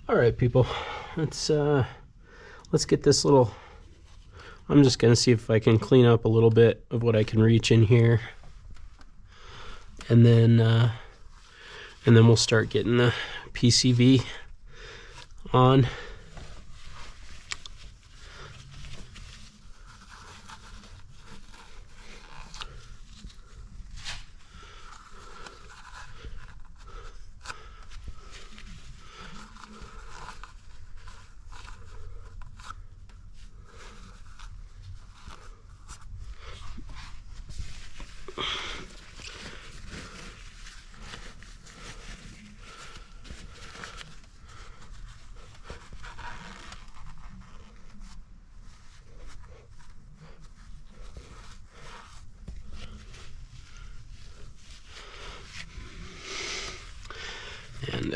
All right, people, let's get this little, I'm just gonna see if I can clean up a little bit of what I can reach in here, and then we'll start getting the PCV on. And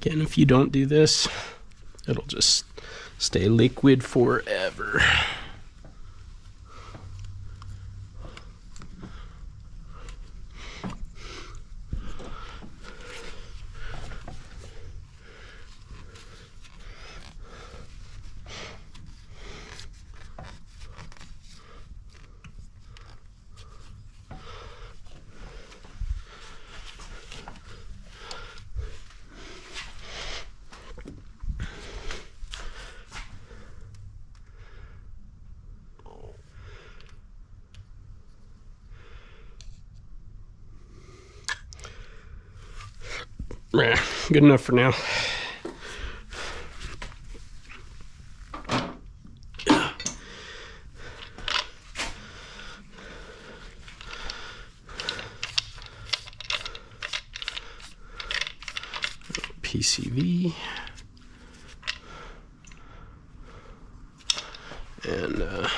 again, if you don't do this, it'll just stay liquid forever. Good enough for now. PCV. And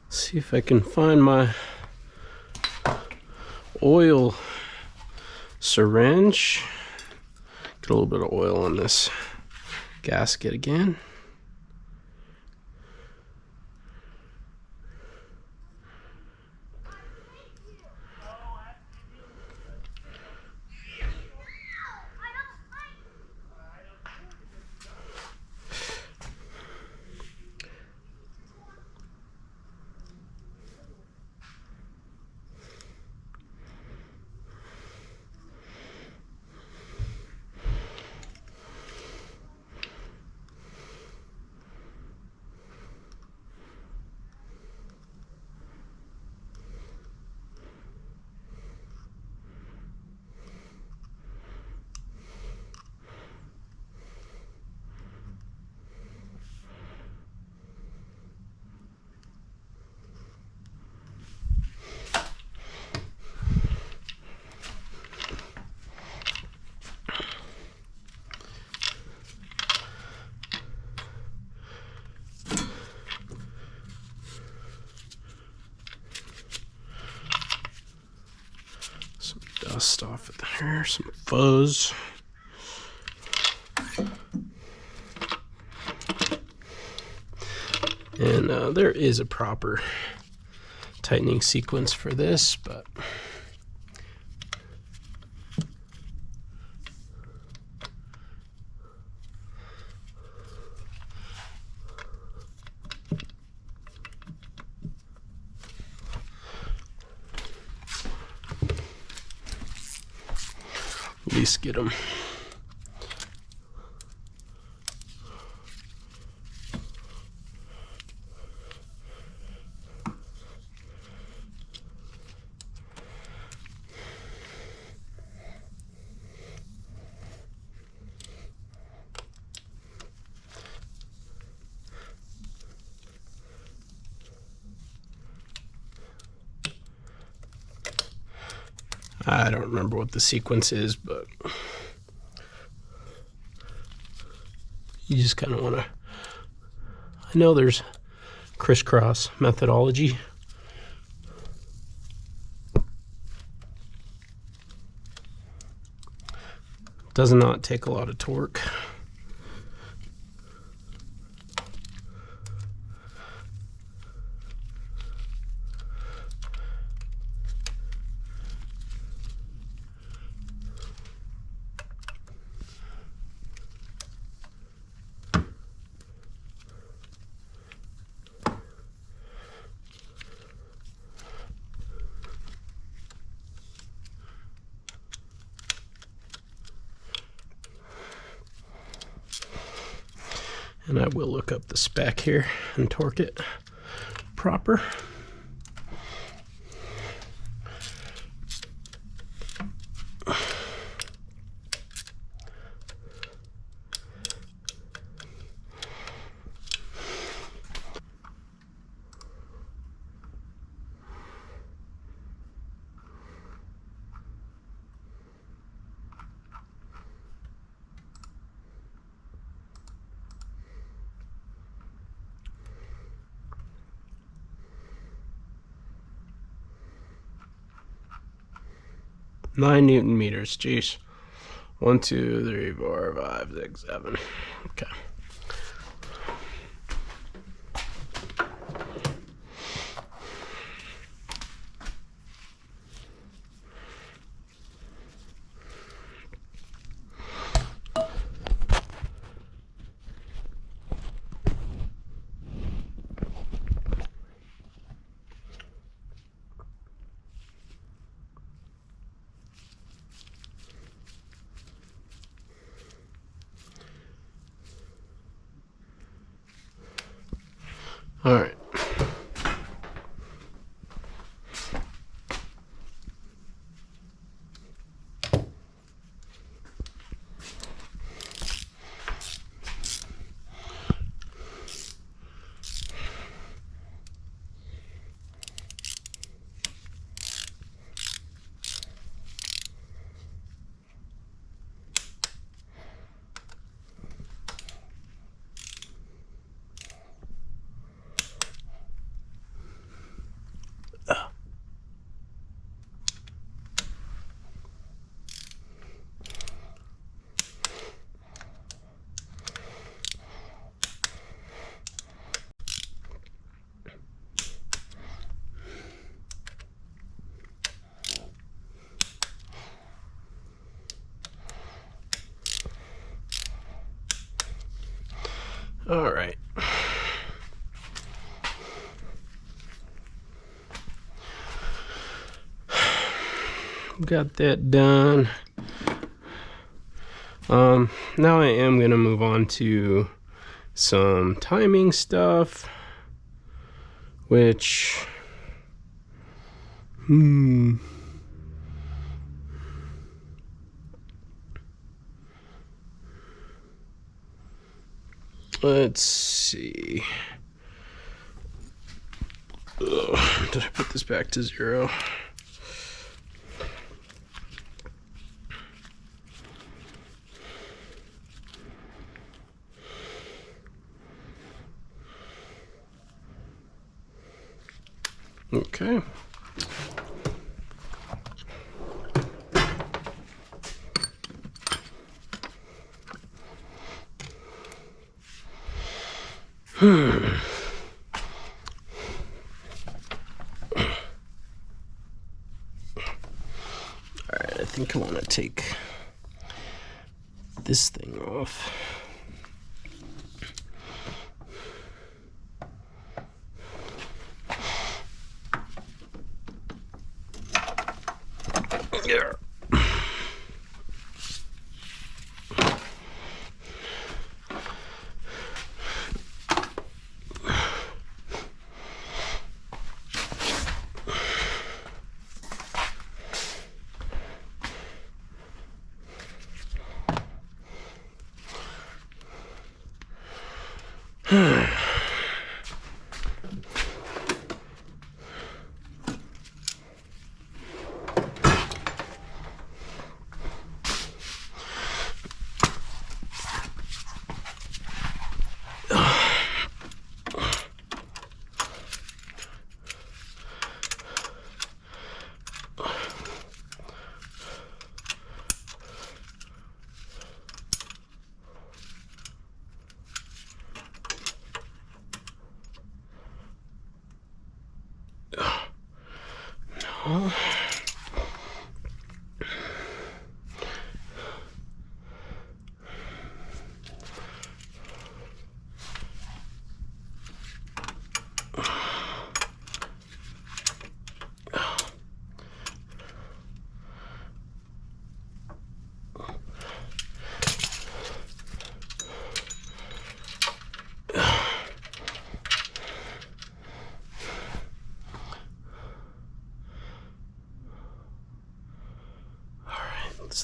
see if I can find my oil syringe. Get a little bit of oil on this gasket again. Dust off of there, some fuzz. And there is a proper tightening sequence for this, but at least get them. I don't remember what the sequence is, but you just kind of want to, I know there's crisscross methodology. Does not take a lot of torque. And I will look up the spec here and torque it proper. Nine Newton meters, geez. 1, 2, 3, 4, 5, 6, 7. Okay. All right. All right. Got that done. Now I am going to move on to some timing stuff, which let's see. Ugh, did I put this back to 0? Okay. Alright, I think I want to take this thing off. Yeah.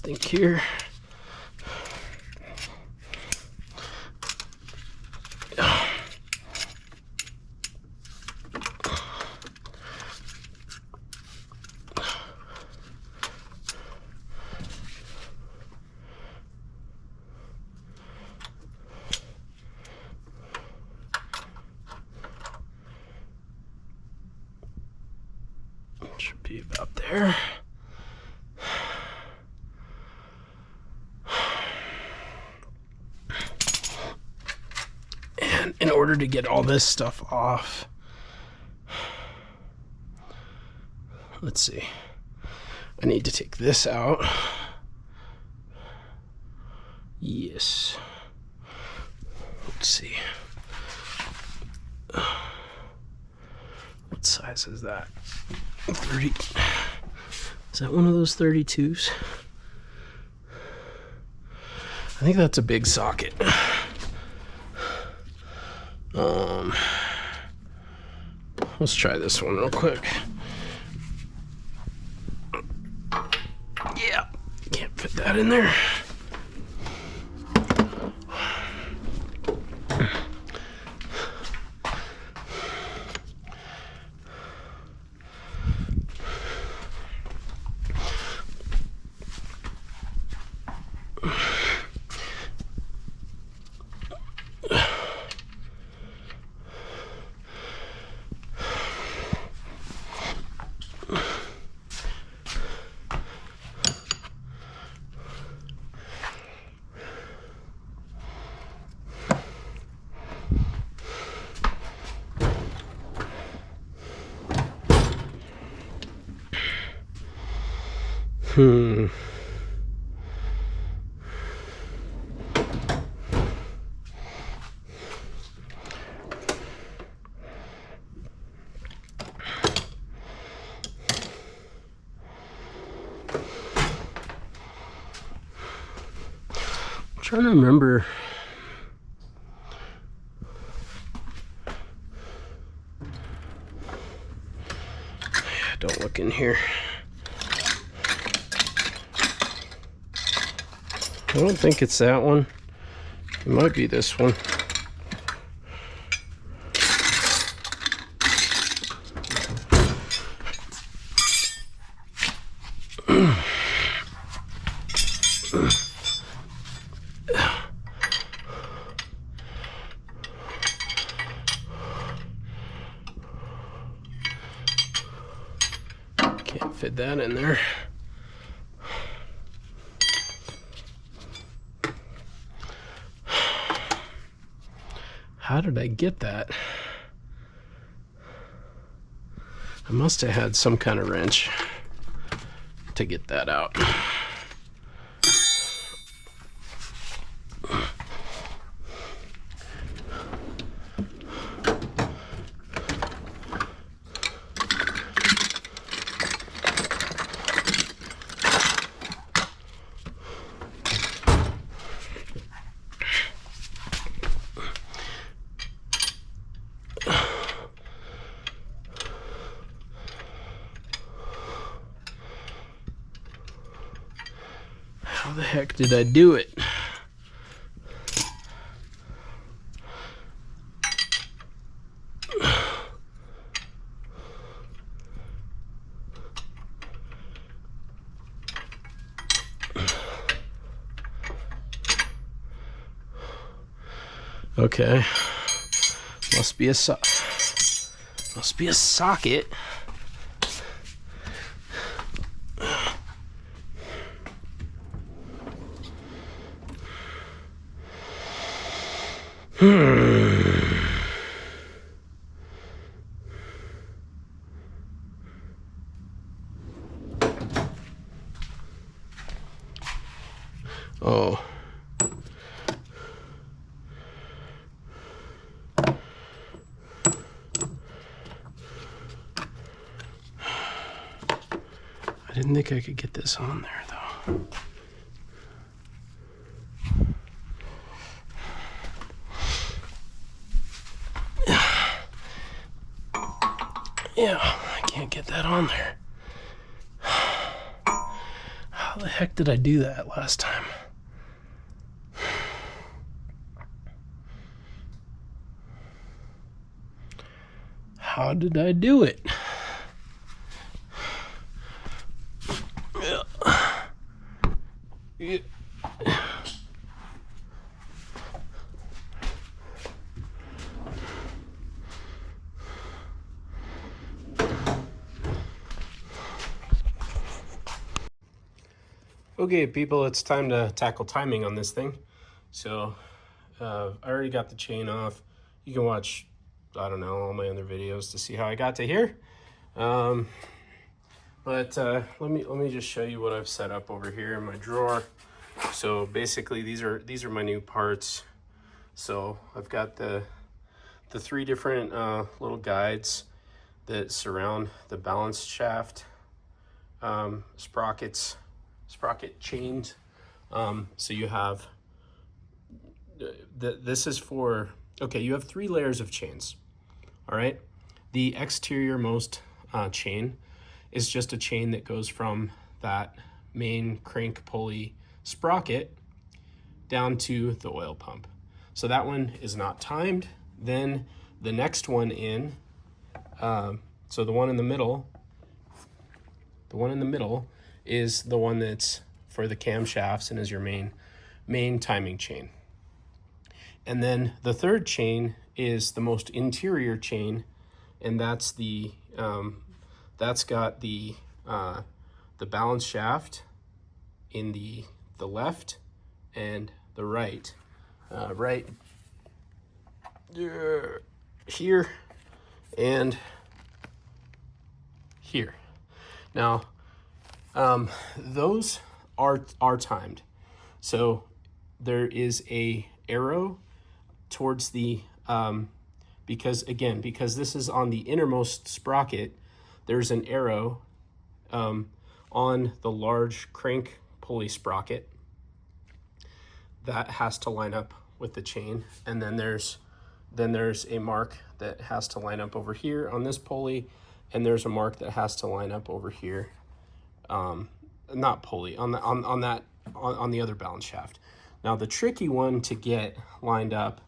think here. Should be about there. And in order to get all this stuff off, let's see, I need to take this out. Yes. Let's see. What size is that? 30. Is that one of those 32s? I think that's a big socket. Let's try this one real quick. Yeah, can't fit that in there. I'm trying to remember. Yeah, don't look in here. I don't think it's that one. It might be this one. Can't fit that in there. How did I get that? I must have had some kind of wrench to get that out. How the heck did I do it? Okay, must be a socket. Oh. I didn't think I could get this on there, though. Yeah, I can't get that on there. How How the heck did I do that last time? How did I do it? Yeah. Okay, people, it's time to tackle timing on this thing. So I already got the chain off. You can watch, I don't know, all my other videos to see how I got to here. But let me just show you what I've set up over here in my drawer. So basically, these are my new parts. So I've got the three different little guides that surround the balance shaft, sprocket chains. So you have this is for, okay, you have 3 layers of chains. All right, the exterior-most chain is just a chain that goes from that main crank pulley sprocket down to the oil pump. So that one is not timed. Then the next one in, so the one in the middle is the one that's for the camshafts and is your main timing chain. And then the third chain is the most interior chain, and that's the that's got the balance shaft in the left and the right, right here and here. Now, those are timed. So there is a arrow towards the, because this is on the innermost sprocket, there's an arrow on the large crank pulley sprocket that has to line up with the chain. And then there's a mark that has to line up over here on this pulley, and there's a mark that has to line up over here, not pulley, on the other balance shaft. Now the tricky one to get lined up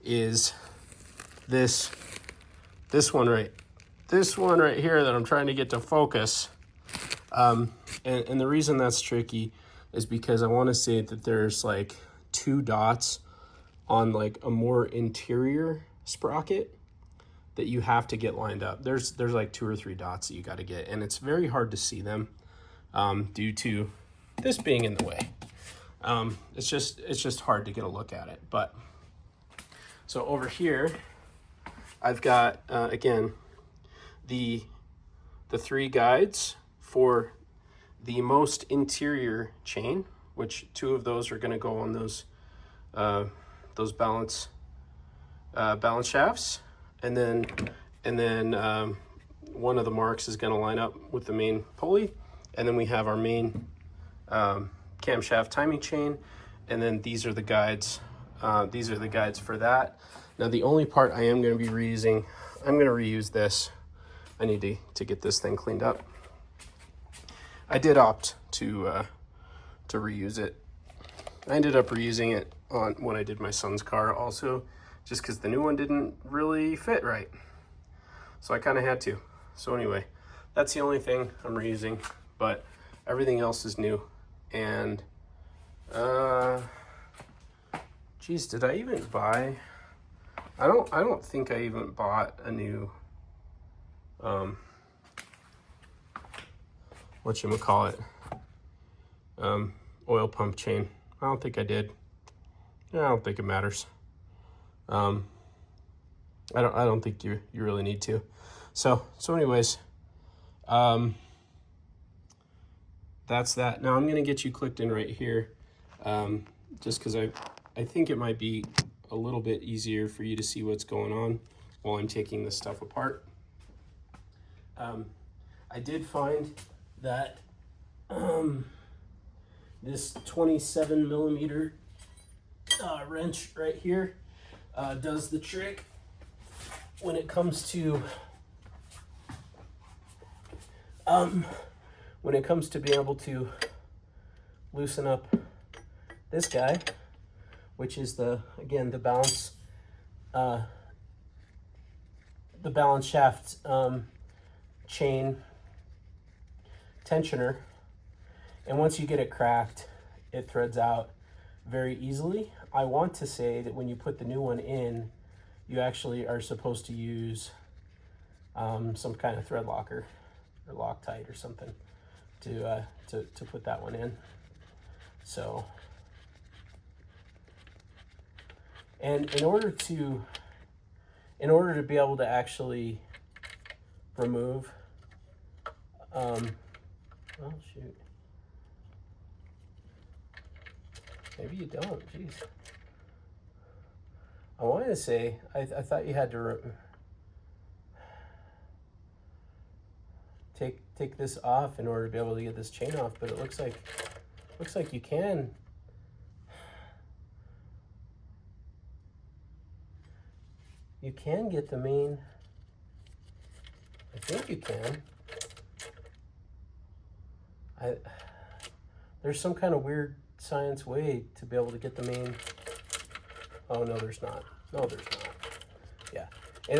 is this one right here that I'm trying to get to focus. And the reason that's tricky is because I want to say that there's like 2 dots on like a more interior sprocket that you have to get lined up. There's like 2 or 3 dots that you got to get, and it's very hard to see them due to this being in the way. It's just hard to get a look at it. But so over here, I've got again the 3 guides for the most interior chain, which 2 of those are going to go on those balance shafts, and then one of the marks is going to line up with the main pulley, and then we have our main camshaft timing chain, and then these are the guides. These are the guides for that. Now the only part I am going to be reusing, I'm going to reuse this. I need to get this thing cleaned up. I did opt to reuse it. I ended up reusing it on when I did my son's car also, just because the new one didn't really fit right. So I kind of had to. So anyway, that's the only thing I'm reusing, but everything else is new. And geez, did I even buy? I don't think I even bought a new whatchamacallit, oil pump chain. I don't think I did. I don't think it matters. I don't think you really need to. So anyways, that's that. Now I'm gonna get you clicked in right here, just because I think it might be a little bit easier for you to see what's going on while I'm taking this stuff apart. I did find that this 27 millimeter wrench right here does the trick when it comes to being able to loosen up this guy, which is again the balance shaft chain tensioner. And once you get it cracked, it threads out very easily. I want to say that when you put the new one in, you actually are supposed to use some kind of thread locker or Loctite or something to put that one in. So, and in order to be able to actually remove, oh shoot, maybe you don't, jeez. I wanted to say, I thought you had to take this off in order to be able to get this chain off, but it looks like you can. You can get the main, I think you can. There's some kind of weird science way to be able to get the main. Oh, no, there's not. No, there's not. Yeah.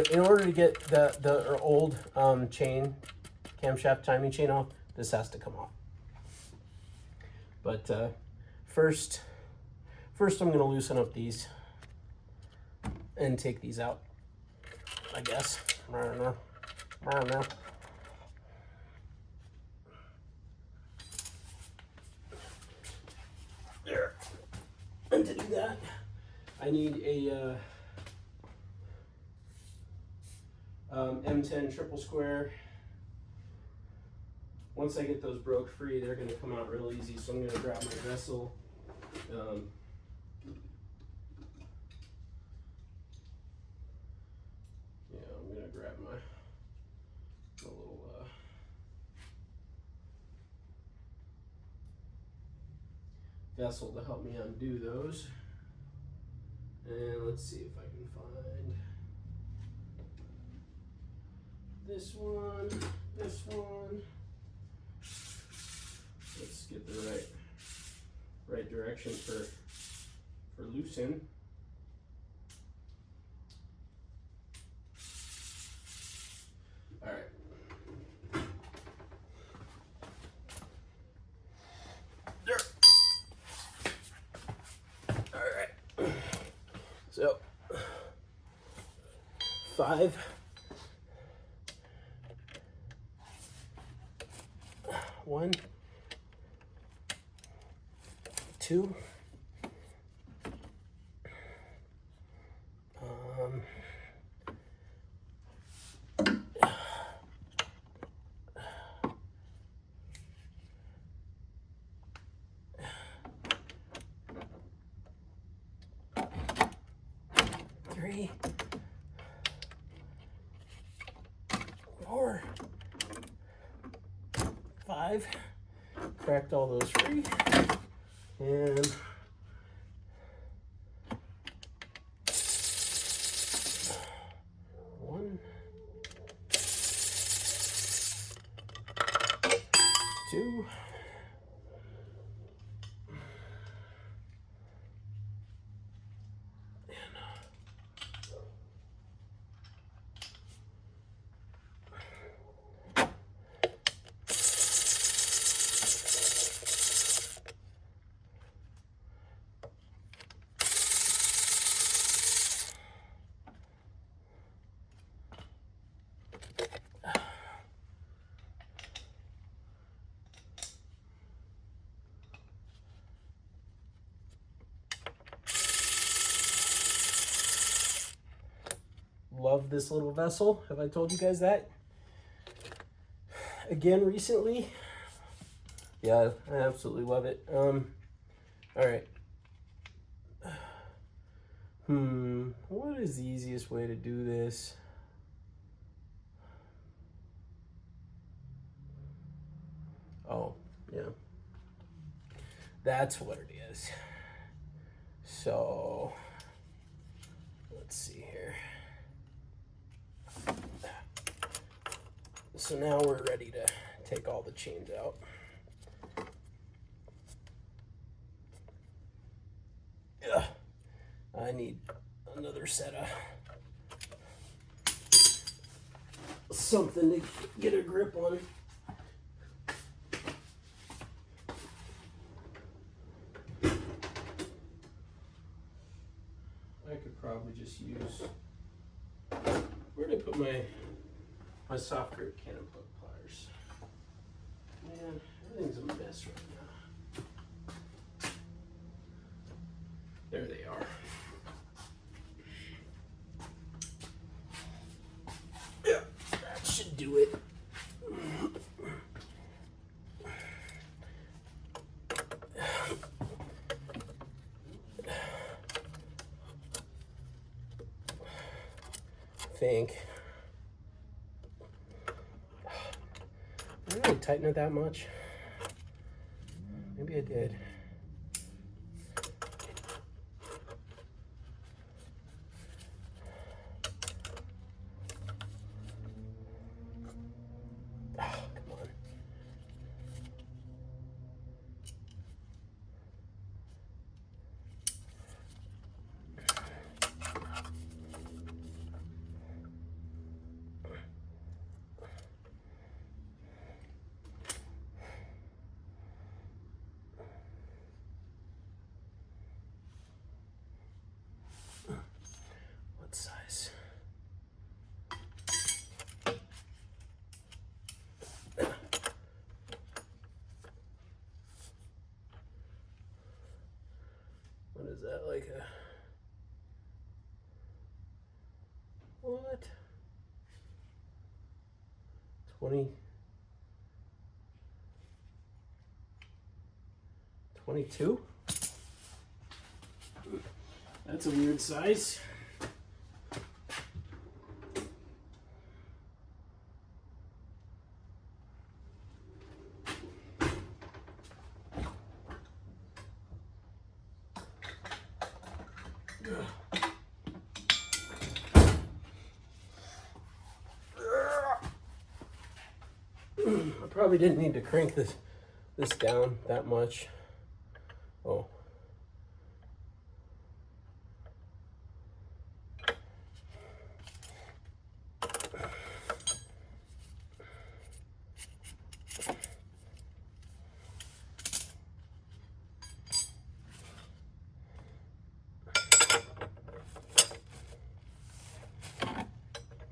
In order to get the old chain, camshaft timing chain off, this has to come off. But first I'm going to loosen up these and take these out, I guess. I don't know. There. And to do that, I need a M10 triple square. Once I get those broke free, they're going to come out real easy. So I'm going to grab my vessel. Yeah, I'm going to grab my little vessel to help me undo those. And let's see if I can find this one, this one. Let's get the right direction for loosen. All right. There. All right. So 5. 1, 2. 3, 4, 5. Cracked all those free. And 1, 2. Love this little vessel. Have I told you guys that? Again, recently. Yeah, I absolutely love it. All right. What is the easiest way to do this? Oh, yeah. That's what it is. So, let's see here. So now we're ready to take all the chains out. I need another set of something to get a grip on it. I could probably just use, where did I put my soft grip cannon plug pliers? Man, everything's a mess right now. There they are. Yeah, that should do it. I think. Did I really tighten it that much? Maybe I did. Oh, come on. What size? What is that, like a, what? 20, 22? That's a weird size. I probably didn't need to crank this down that much. Oh.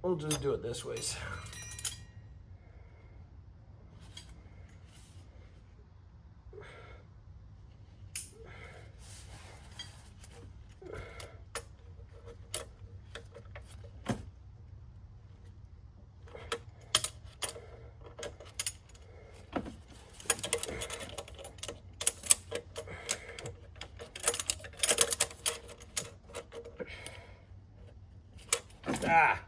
We'll just do it this way. Ah.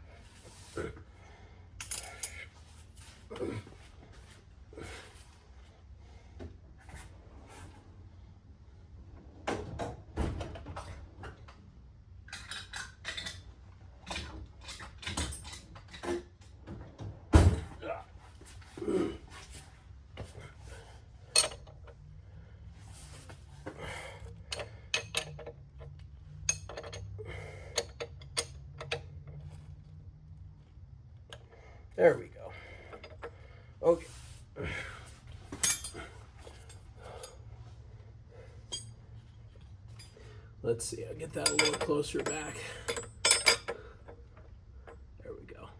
There we go. Okay. Let's see, I'll get that a little closer back. There we go.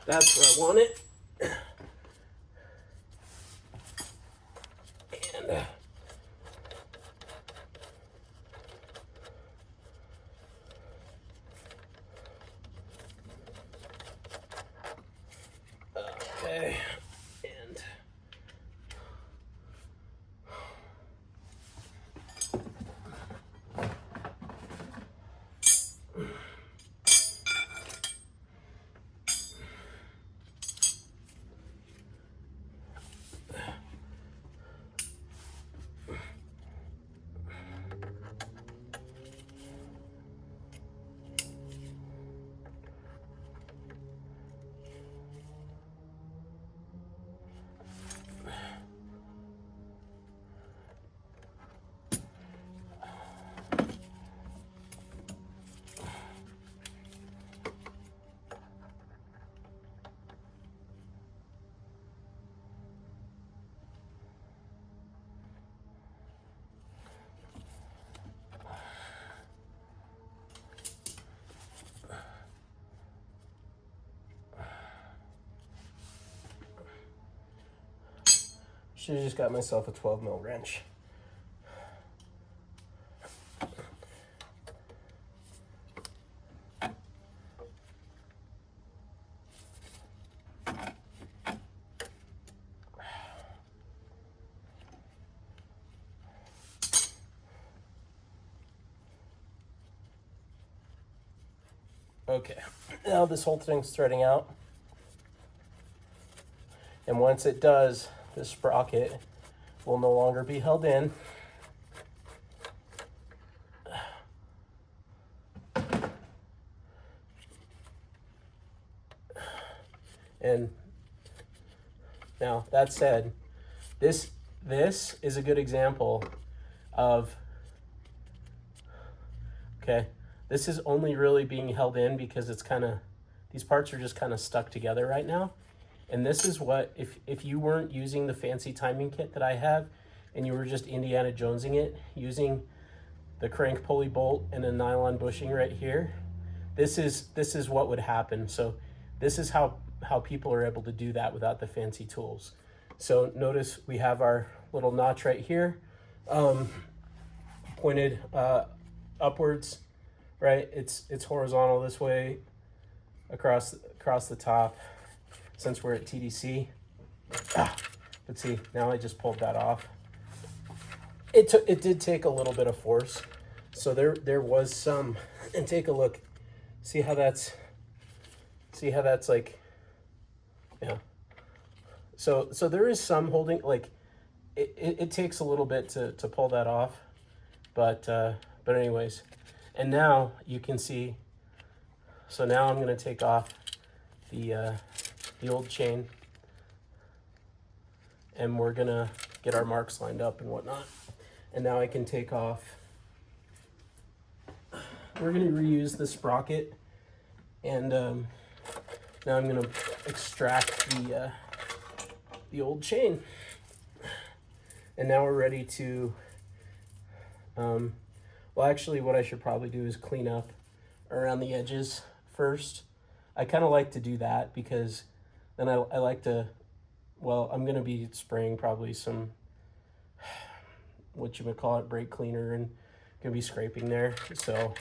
That's where I want it. And okay. And Should have just got myself a 12 mil wrench. Okay, now this whole thing's threading out. And once it does, the sprocket will no longer be held in. And now that said, this is a good example of, okay, this is only really being held in because it's kind of, these parts are just kind of stuck together right now. And this is what, if you weren't using the fancy timing kit that I have, and you were just Indiana Jonesing it, using the crank pulley bolt and a nylon bushing right here, this is what would happen. So this is how people are able to do that without the fancy tools. So notice we have our little notch right here, pointed upwards, right? It's horizontal this way across the top, since we're at TDC. But see, now I just pulled that off. It did take a little bit of force, so there was some. And take a look, see how that's like, yeah. So there is some holding, like it takes a little bit to pull that off, but anyways, and now you can see. So now I'm going to take off the old chain, and we're going to get our marks lined up and whatnot. And now I can take off. We're going to reuse the sprocket, and now I'm going to extract the old chain. And now we're ready to, well, actually what I should probably do is clean up around the edges first. I kind of like to do that because then I like to, well, I'm going to be spraying probably some, what you would call it, brake cleaner, and going to be scraping there. So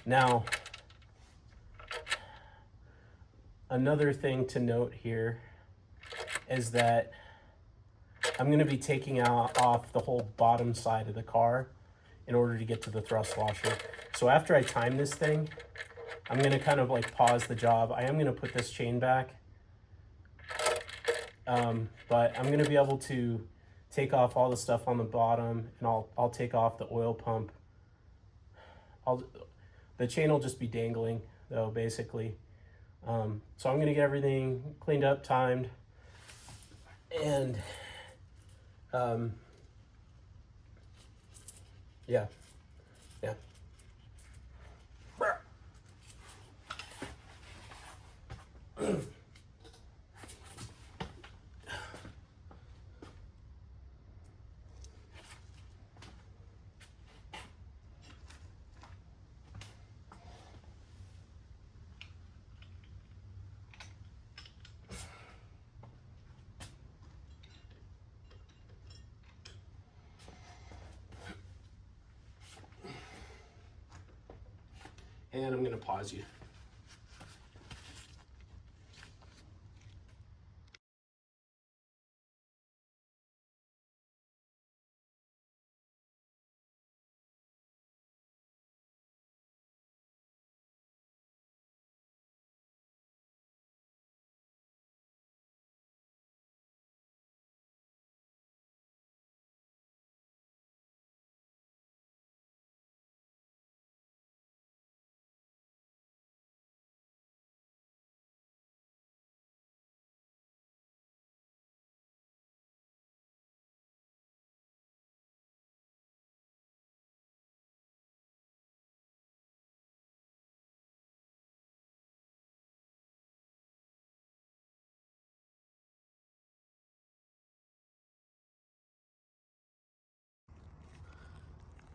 now another thing to note here is that I'm going to be taking off the whole bottom side of the car in order to get to the thrust washer. So after I time this thing, I'm going to kind of like pause the job. I am going to put this chain back, but I'm going to be able to take off all the stuff on the bottom, and I'll take off the oil pump. The chain will just be dangling though, basically. So I'm going to get everything cleaned up, timed, and yeah. And I'm going to pause you.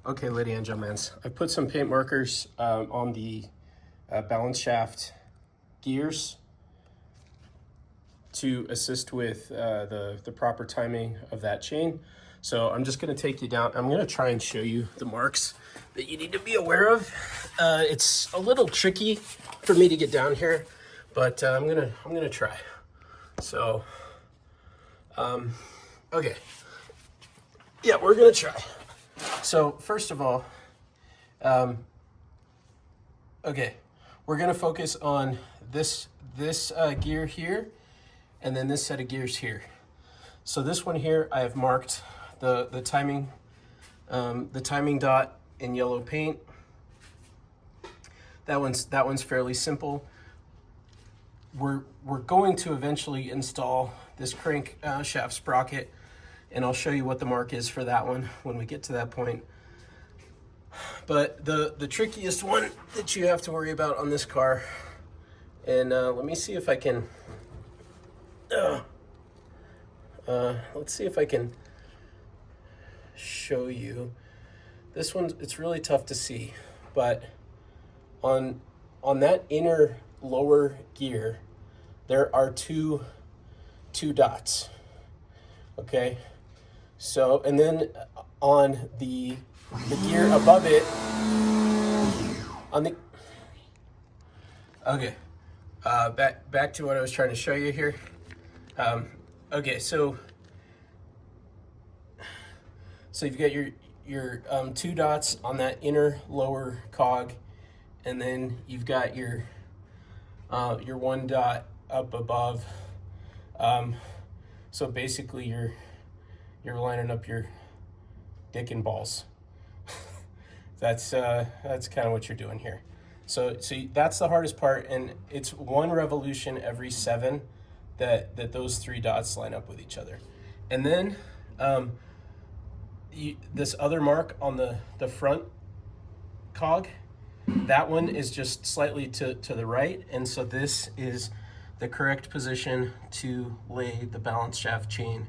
Okay, ladies and gentlemen, I put some paint markers on the balance shaft gears. to assist with the proper timing of that chain. So I'm just going to take you down. I'm going to try and show you the marks that you need to be aware of. It's a little tricky for me to get down here, but I'm gonna try. So, okay, yeah, we're gonna try. So first of all, okay, we're gonna focus on this gear here, and then this set of gears here. So this one here, I have marked the timing dot in yellow paint. That one's fairly simple. We're going to eventually install this crank shaft sprocket, and I'll show you what the mark is for that one when we get to that point. But the trickiest one that you have to worry about on this car, and let me see if I can, let's see if I can show you. This one, it's really tough to see, but on that inner lower gear, there are two dots. Okay, so and then on the gear above it, on the okay, back to what I was trying to show you here. Okay, so you've got your two dots on that inner lower cog, and then you've got your one dot up above. So basically you're lining up your dick and balls. That's kind of what you're doing here. So that's the hardest part, and it's one revolution every 7 that those 3 dots line up with each other. And then this other mark on the front cog, that one is just slightly to the right, and so this is the correct position to lay the balance shaft chain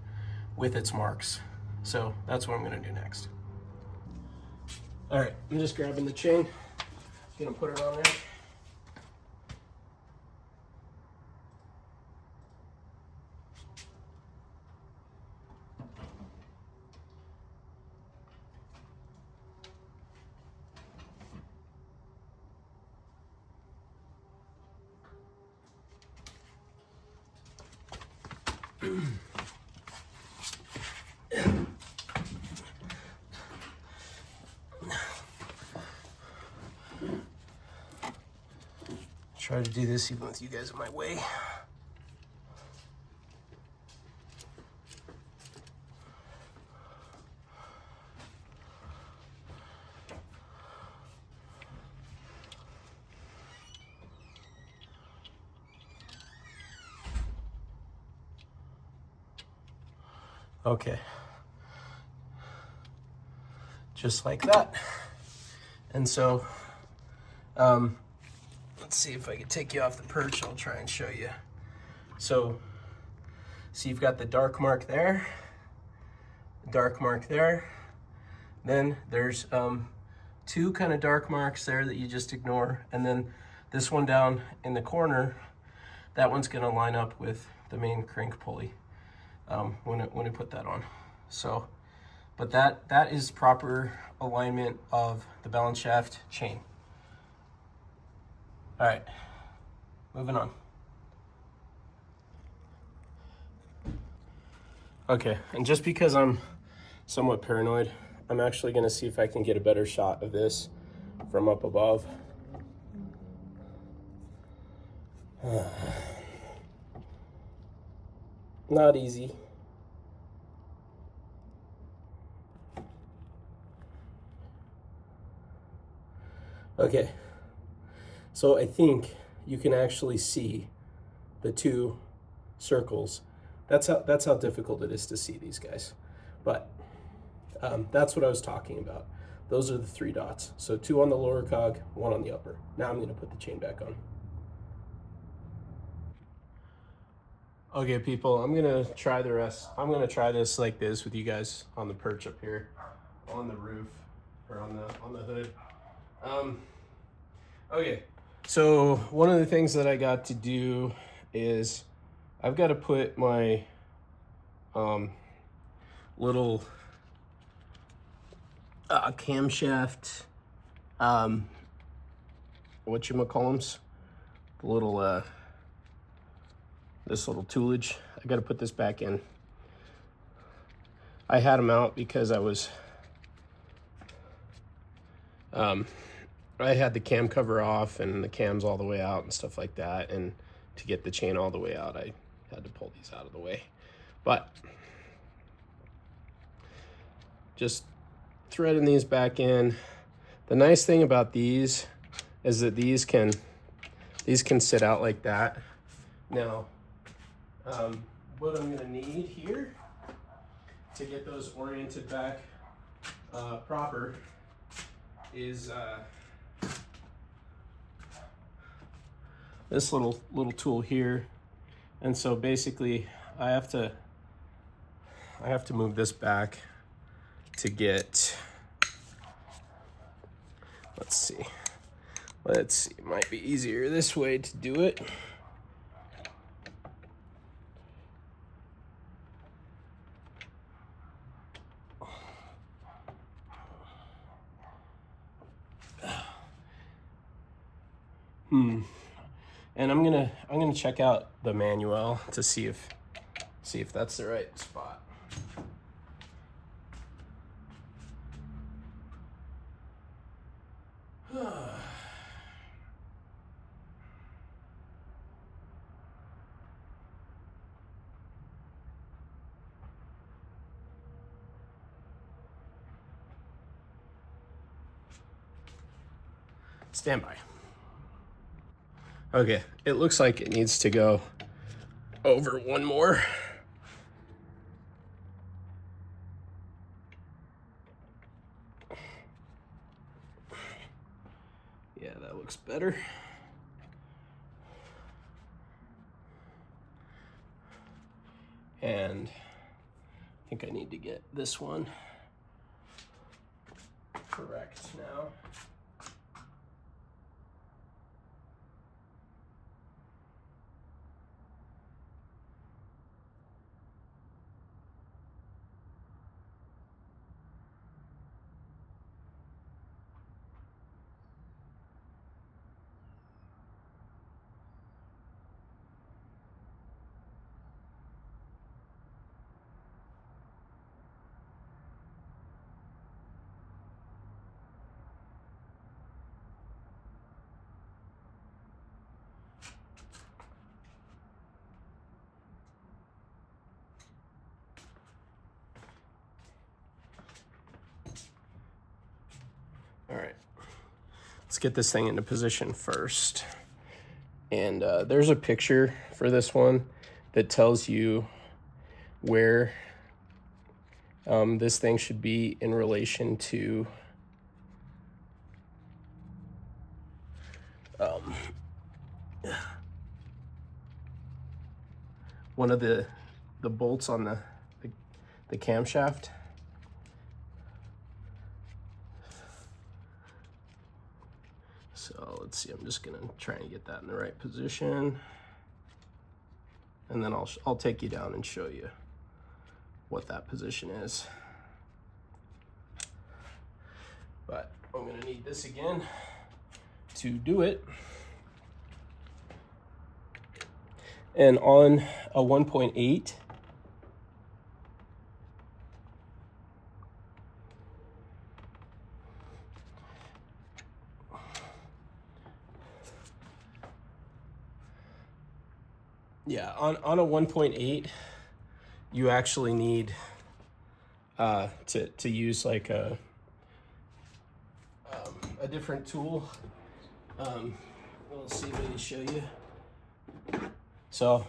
with its marks. So that's what I'm going to do next. All right, I'm just grabbing the chain, gonna put it on there. Try to do this even with you guys in my way. Okay. Just like that. And so, let's see if I can take you off the perch. I'll try and show you. So you've got the dark mark there, dark mark there. Then there's 2 kind of dark marks there that you just ignore. And then this one down in the corner, that one's gonna line up with the main crank pulley when I put that on. So, but that is proper alignment of the balance shaft chain. All right, moving on. Okay, and just because I'm somewhat paranoid, I'm actually gonna see if I can get a better shot of this from up above. Not easy. Okay, so I think you can actually see the 2 circles. That's how difficult it is to see these guys. But that's what I was talking about. Those are the 3 dots. So 2 on the lower cog, 1 on the upper. Now I'm gonna put the chain back on. Okay, people, I'm gonna try the rest. I'm gonna try this like this with you guys on the perch up here, on the roof, or on the hood. Okay, so one of the things that I got to do is I've got to put my little camshaft, whatchamacallums, the little, this little toolage. I got to put this back in. I had them out because I was, I had the cam cover off and the cams all the way out and stuff like that, and to get the chain all the way out, I had to pull these out of the way. But just threading these back in. The nice thing about these is that these can sit out like that. Now, what I'm gonna need here to get those oriented back proper is this little tool here. And so basically I have to move this back to get, let's see, it might be easier this way to do it. And I'm gonna check out the manual to see if that's the right spot. Stand by. Okay, it looks like it needs to go over one more. Yeah, that looks better. And I think I need to get this one correct now. All right, let's get this thing into position first. And there's a picture for this one that tells you where this thing should be in relation to one of the bolts on the camshaft. So let's see, I'm just gonna try and get that in the right position. And then I'll take you down and show you what that position is. But I'm gonna need this again to do it. And on a 1.8, yeah, on a 1.8, you actually need to use like a different tool. Let's see, let me show you. So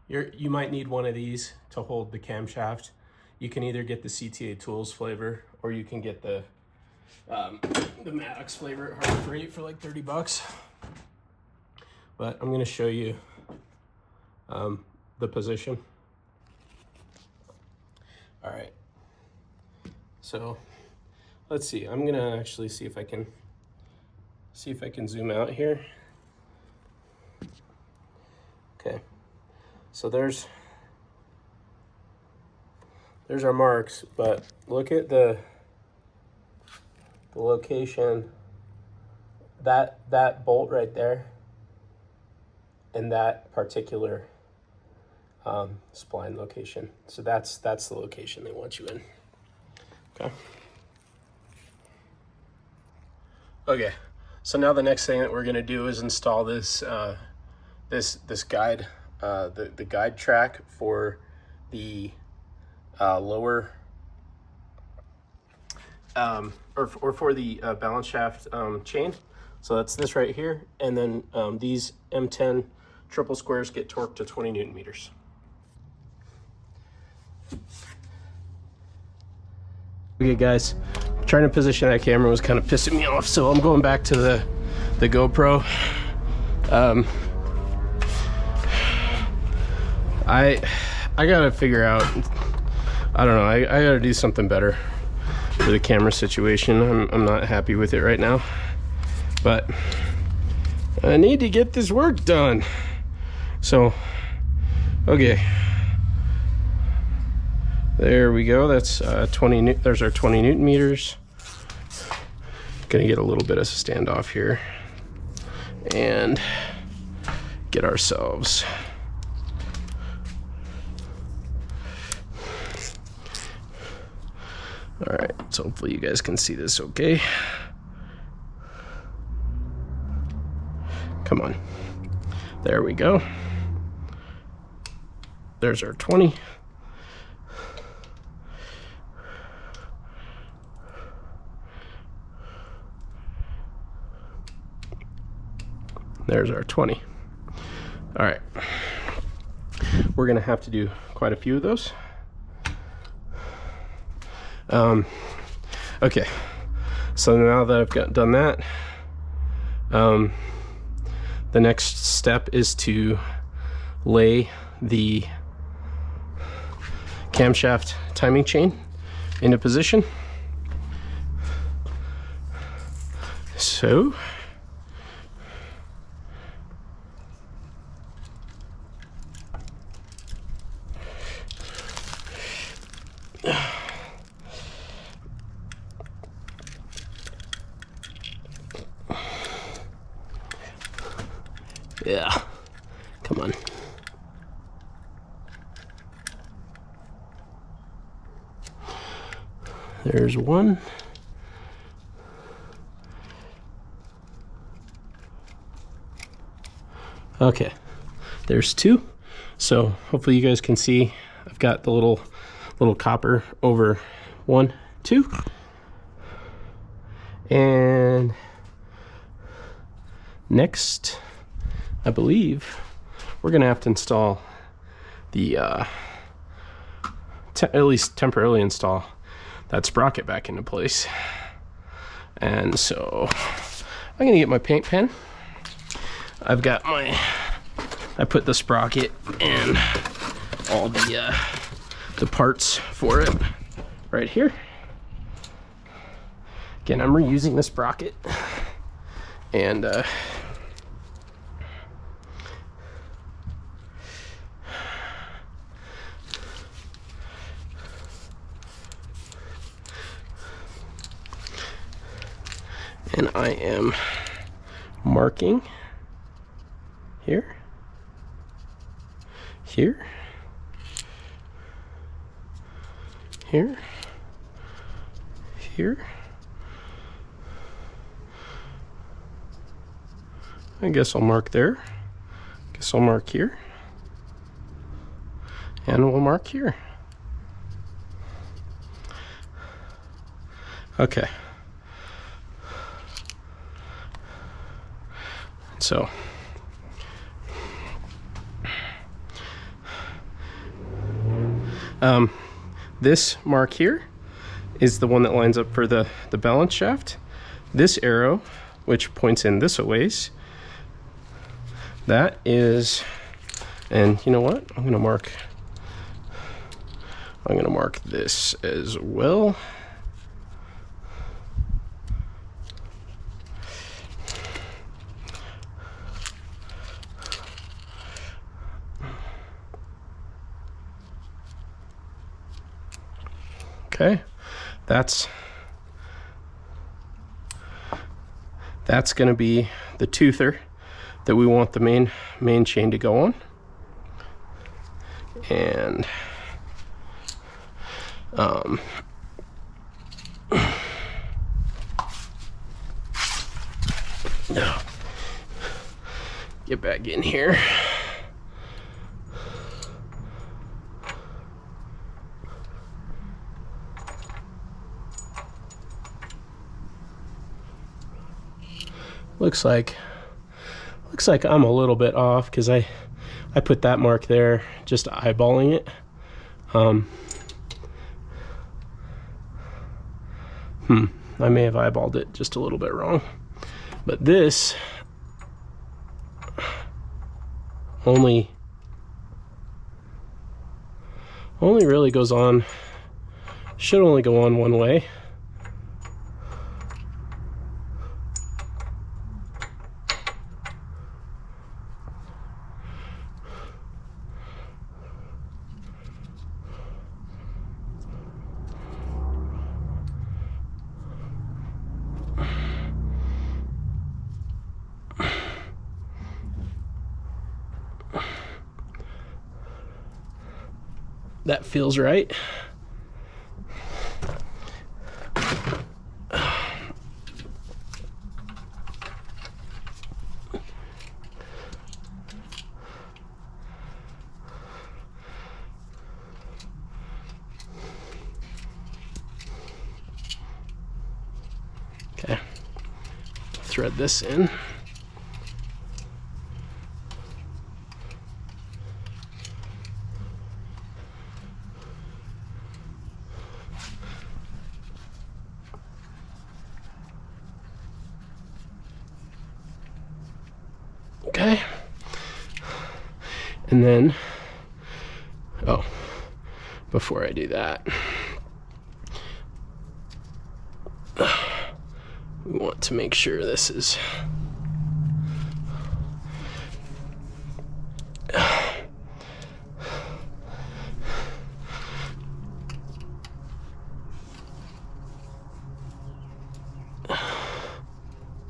you might need one of these to hold the camshaft. You can either get the CTA Tools flavor, or you can get the Maddox flavor at Harbor Freight for like 30 bucks. But I'm gonna show you the position. All right, so let's see, I'm gonna actually see if I can zoom out here. Okay, So there's our marks, but look at the location, that bolt right there, and that particular spline location. So that's the location they want you in. Okay. Okay. So now the next thing that we're going to do is install this this guide, the guide track for the lower or for the balance shaft chain. So that's this right here, and then these M10 triple squares get torqued to 20 Newton meters. Okay guys, trying to position that camera was kind of pissing me off, so I'm going back to the GoPro. I gotta figure out, I don't know, I gotta do something better for the camera situation. I'm not happy with it right now, but I need to get this work done. So, okay. There we go. That's 20. There's our 20 Newton meters. Gonna get a little bit of standoff here and get ourselves all right. So hopefully you guys can see this okay. Come on. There we go. There's our 20. There's our 20. All right. We're gonna have to do quite a few of those. Okay. So now that I've done that, the next step is to lay the camshaft timing chain into position. So yeah, come on. There's one. Okay, there's two. So hopefully you guys can see I've got the little copper over 1, 2. And next, I believe we're gonna have to install the at least temporarily install that sprocket back into place. And so I'm gonna get my paint pen. I've got I put the sprocket and all the parts for it right here. Again, I'm reusing the sprocket, and I am marking here, here, here, here. I guess I'll mark there. Guess I'll mark here. And we'll mark here. Okay. So this mark here is the one that lines up for the balance shaft. This arrow, which points in this a ways, that is, and you know what? I'm gonna mark this as well. Okay, that's going to be the toother that we want the main chain to go on. And get back in here. Looks like I'm a little bit off because I put that mark there just eyeballing it. I may have eyeballed it just a little bit wrong, but this only really goes on, should only go on one way. That feels right. Okay, thread this in. Okay, and then, oh, before I do that, we want to make sure this is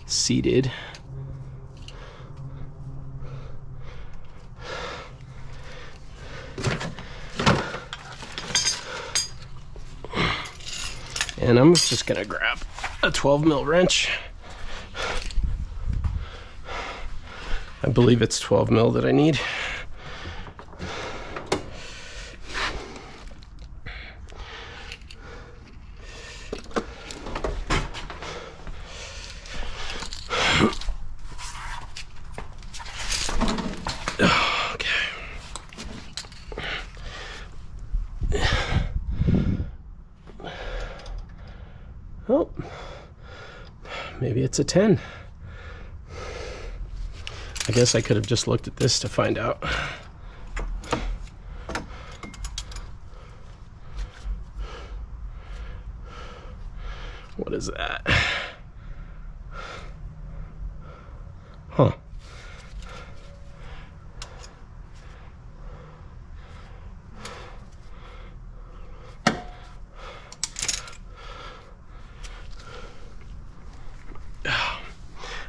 seated. And I'm just gonna grab a 12mm wrench. I believe it's 12mm that I need. Oh, maybe it's a 10. I guess I could have just looked at this to find out. What is that? Huh.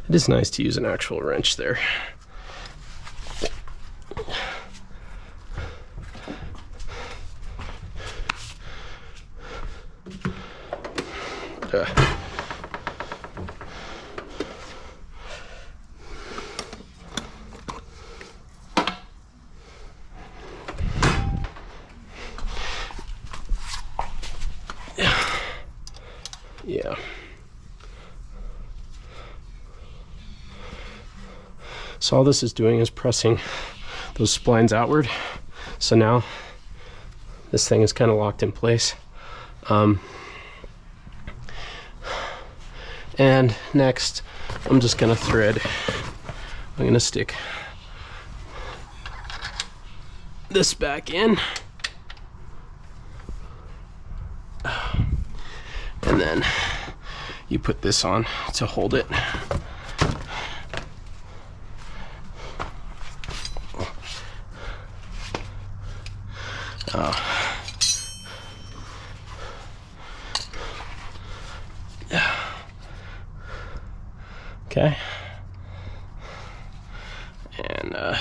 It is nice to use an actual wrench there. Yeah. So all this is doing is pressing those splines outward. So now this thing is kind of locked in place. And next, I'm just gonna thread. I'm gonna stick this back in. And then you put this on to hold it. Okay. And I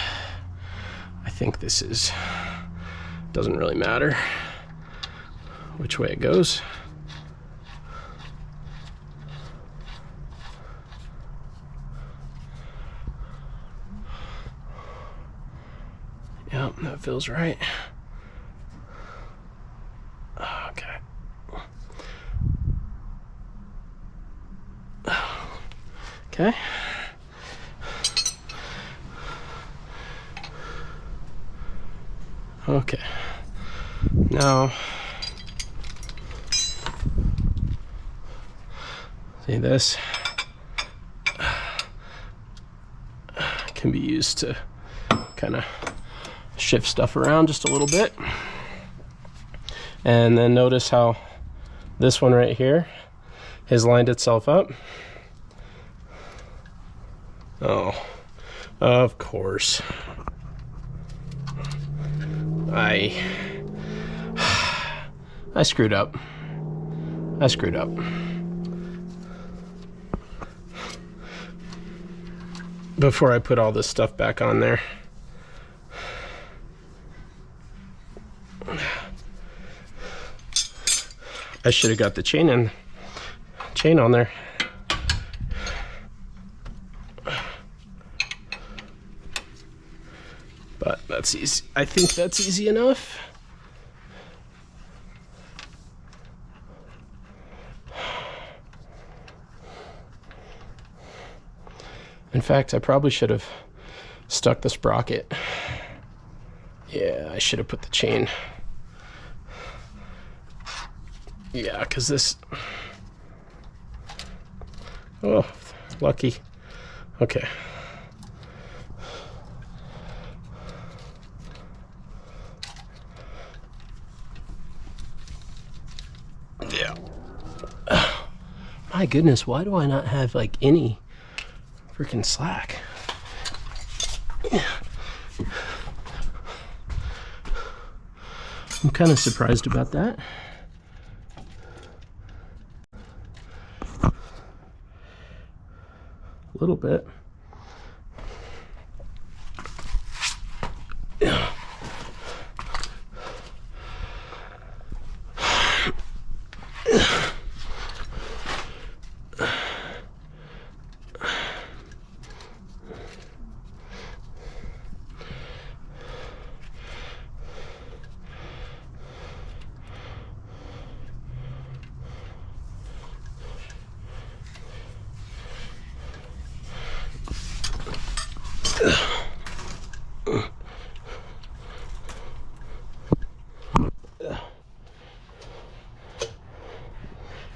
think this is, doesn't really matter which way it goes. Yep, that feels right. Okay. Okay. Okay. Now, see, this can be used to kind of shift stuff around just a little bit. And then notice how this one right here has lined itself up. Oh, of course. I screwed up. I screwed up. Before I put all this stuff back on there. I should have got the chain on there. But that's easy. I think that's easy enough. In fact, I probably should have stuck the sprocket. Yeah, I should have put the chain. Yeah, because this... Oh, lucky. Okay. Yeah. My goodness, why do I not have like any freaking slack? I'm kind of surprised about that. A little bit. Yeah.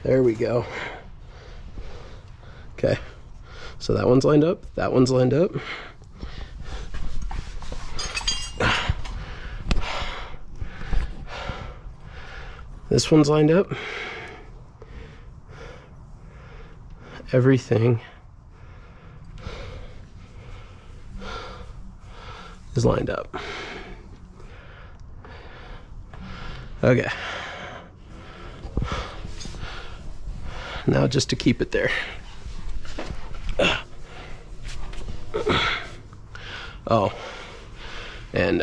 There we go. Okay, so that one's lined up, that one's lined up. This one's lined up. Everything is lined up. Okay. Now just to keep it there. Oh, and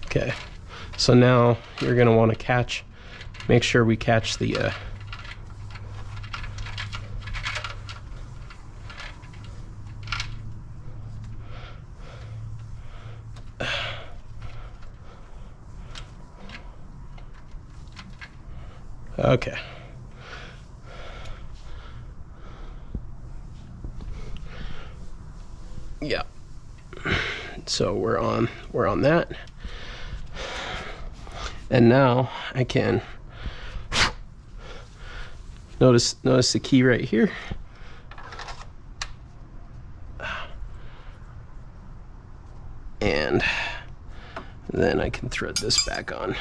okay, so now you're going to want to make sure we catch the okay. Yeah. So we're on that. And now I can notice the key right here. And end. Then I can thread this back on.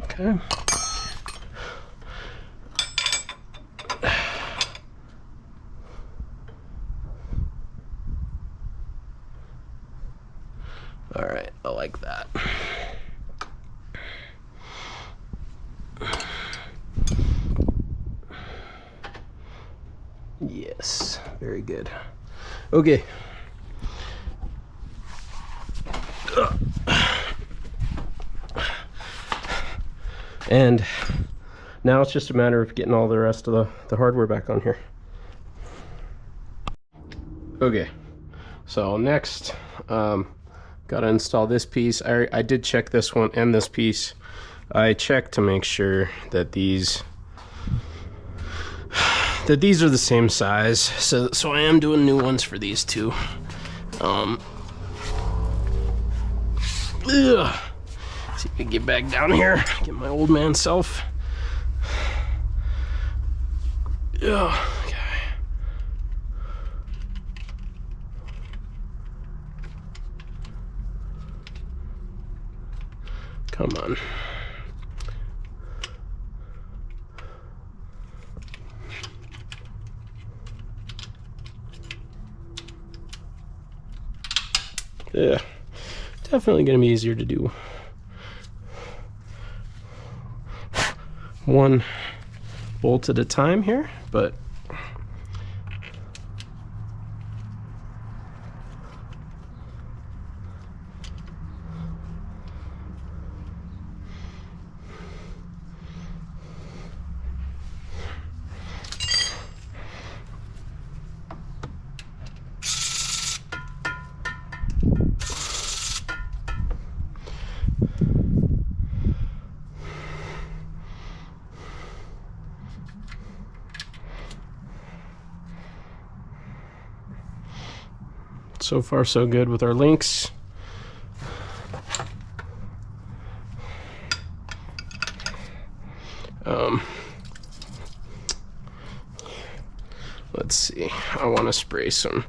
Okay. All right, I like that. Yes, very good. Okay. And now it's just a matter of getting all the rest of the hardware back on here. Okay, so next, gotta install this piece. I did check this one and this piece. I checked to make sure that these are the same size. So I am doing new ones for these two. See if I can get back down here, get my old man self. Yeah, okay. Come on. Yeah, definitely gonna be easier to do one bolt at a time here, but so far so good with our links. Let's see, I want to spray some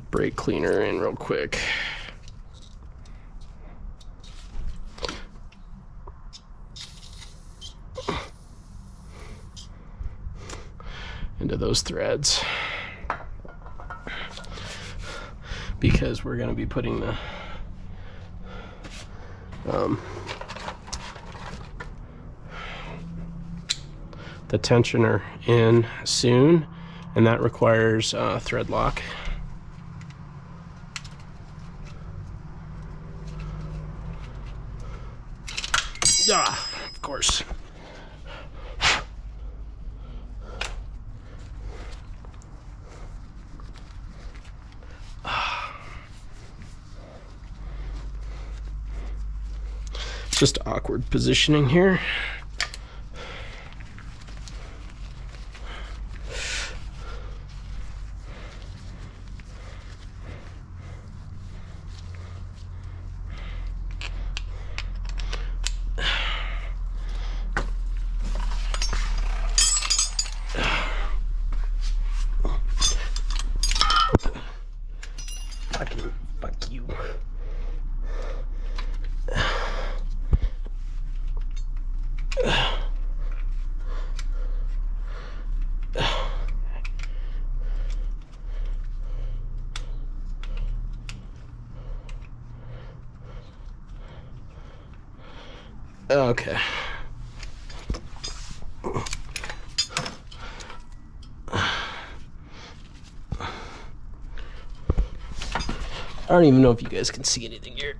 brake cleaner in real quick. Into those threads, because we're going to be putting the tensioner in soon, and that requires thread lock. Ah, of course. Just awkward positioning here. Fuck you. Okay. I don't even know if you guys can see anything here.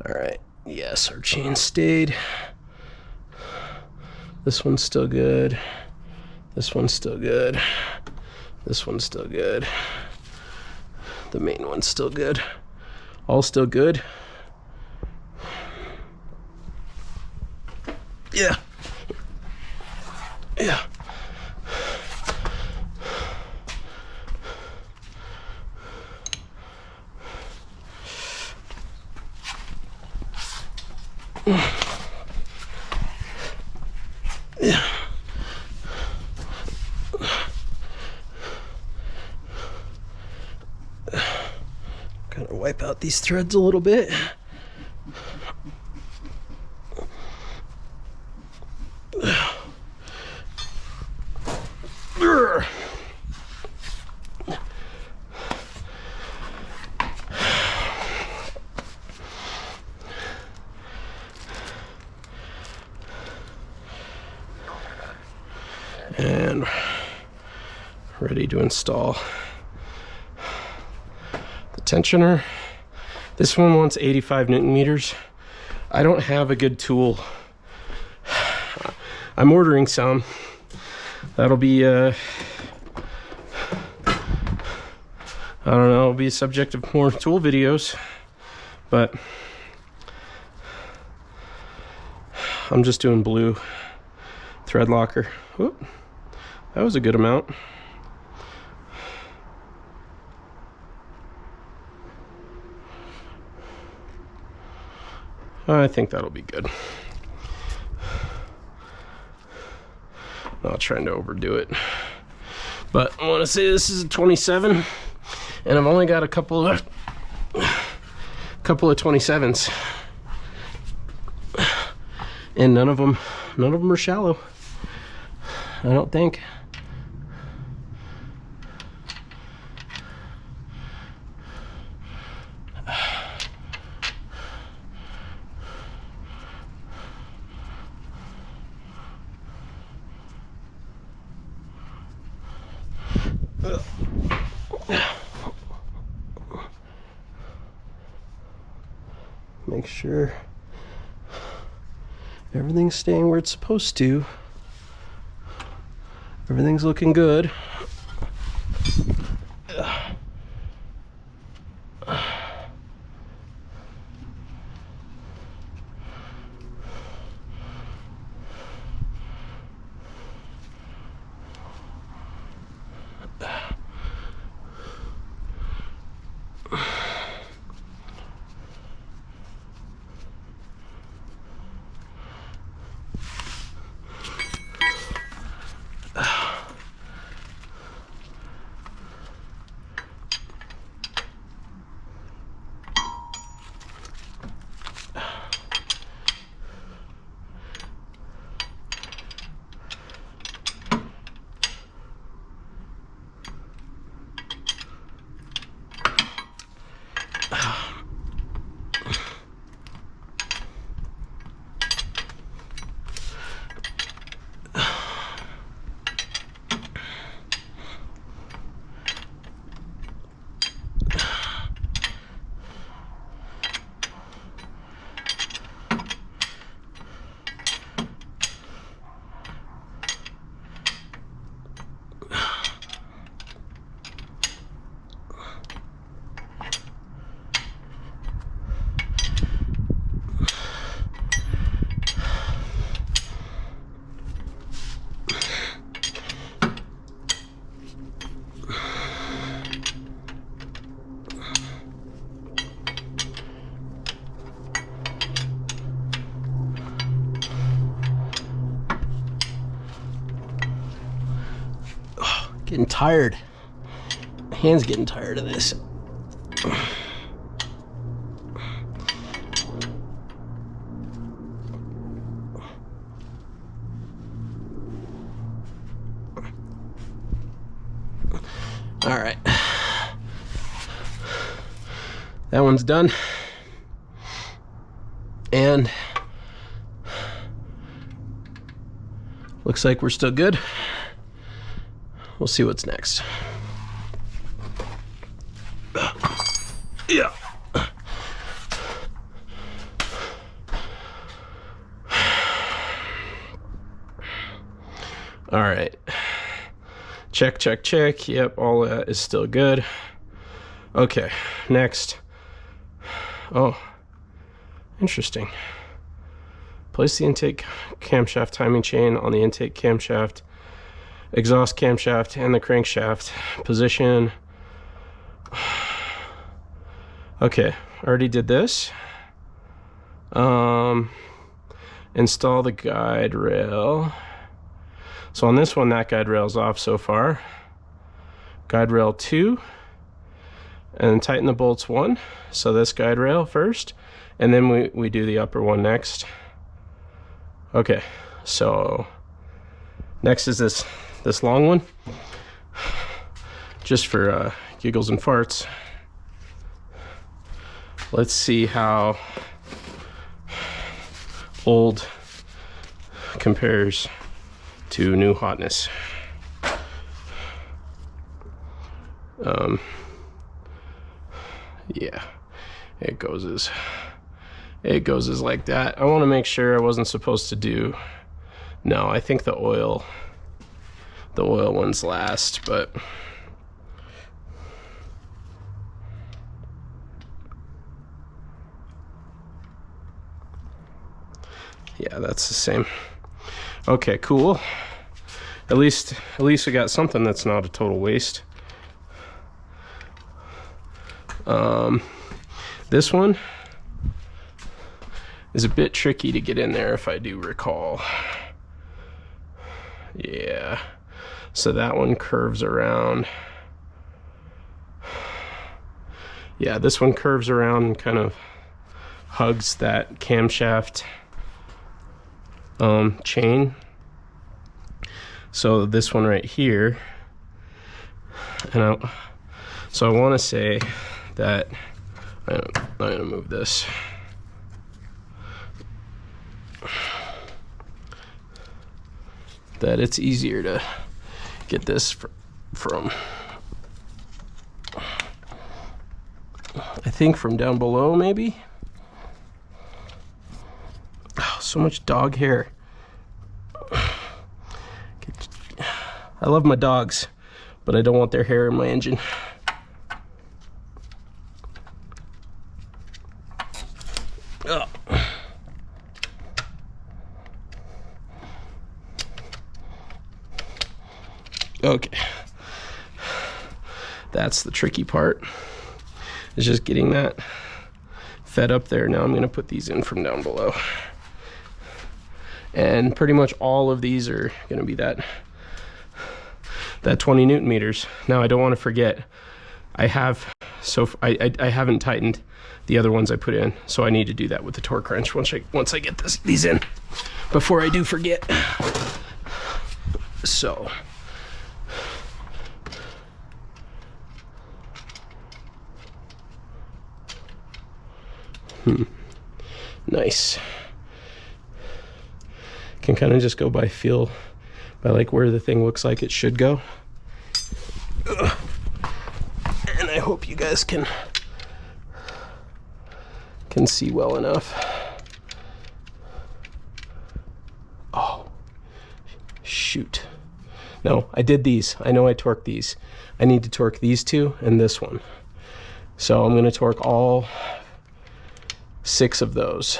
All right. Yes, our chain stayed. This one's still good. This one's still good. This one's still good. The main one's still good. All still good. Yeah. Yeah. Yeah. Kind of wipe out these threads a little bit. And ready to install the tensioner. This one wants 85 Newton meters. I don't have a good tool. I'm ordering some. That'll be I don't know, it'll be a subject of more tool videos, but I'm just doing blue thread locker. Whoop. That was a good amount. I think that'll be good. Not trying to overdo it, but I want to say this is a 27, and I've only got a couple of 27s, and none of them are shallow, I don't think. Make sure everything's staying where it's supposed to. Everything's looking good. Getting tired. Hands getting tired of this. All right. That one's done. And looks like we're still good. We'll see what's next. Yeah. All right. Check, check, check. Yep, all that is still good. Okay, next. Oh, interesting. Place the intake camshaft timing chain on the intake camshaft exhaust camshaft and the crankshaft position. Okay, already did this. Install the guide rail. So on this one, that guide rail's off so far. Guide rail 2, and tighten the bolts 1. So this guide rail first, and then we do the upper one next. Okay, so next is this long one, just for giggles and farts. Let's see how old compares to new hotness. Yeah, it goes as like that. I want to make sure I wasn't supposed to do. No, I think the oil one's last, but yeah, that's the same. Okay, cool. At least we got something that's not a total waste. This one is a bit tricky to get in there, if I do recall. Yeah, so that one curves around. Yeah, this one curves around and kind of hugs that camshaft chain. So this one right here, and so I want to say that I'm gonna move this. That it's easier to get this from, I think, from down below, maybe. Oh, so much dog hair. I love my dogs, but I don't want their hair in my engine. Oh. Okay, that's the tricky part, is just getting that fed up there. Now I'm going to put these in from down below, and pretty much all of these are going to be that 20 Newton meters. Now I don't want to forget, I haven't tightened the other ones I put in, so I need to do that with the torque wrench once I get these in, before I do forget. So nice. Can kind of just go by feel, by like where the thing looks like it should go. And I hope you guys can see well enough. Oh, shoot. No, I did these. I know I torqued these. I need to torque these two and this one. So I'm going to torque all 6 of those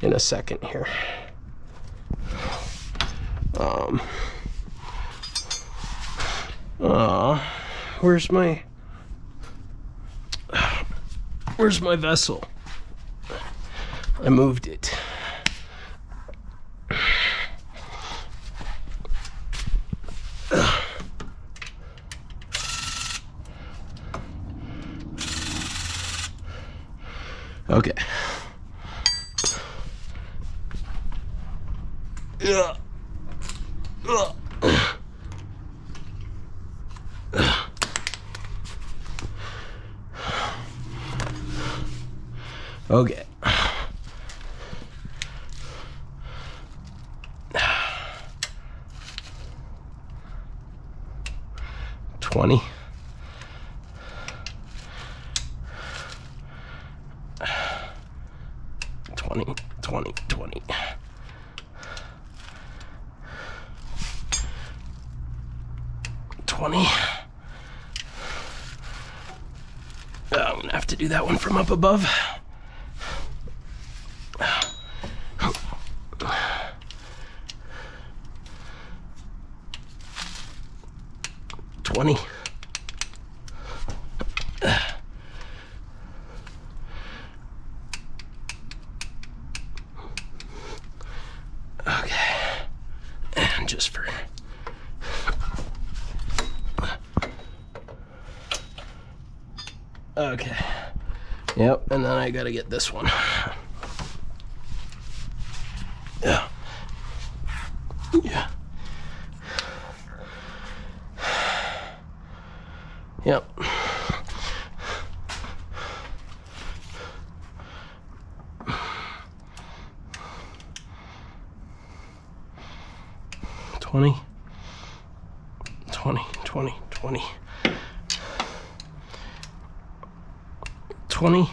in a second here. Where's my vessel? I moved it. Okay. Okay. 20. 20, 20, 20. 20. I'm gonna have to do that one from up above. 20. Okay, and just for okay, yep, and then I gotta get this one. Yeah, yeah, yep. Twenty, 20, 20, 20, 20,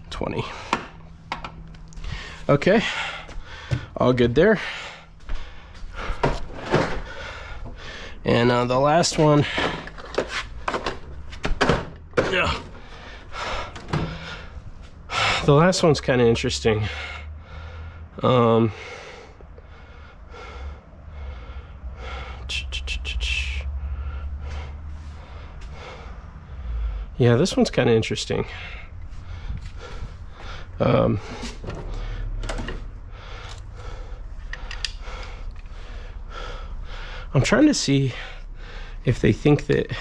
20. Okay, all good there. And the last one, yeah, the last one's kind of interesting. Yeah, this one's kind of interesting. I'm trying to see if they think that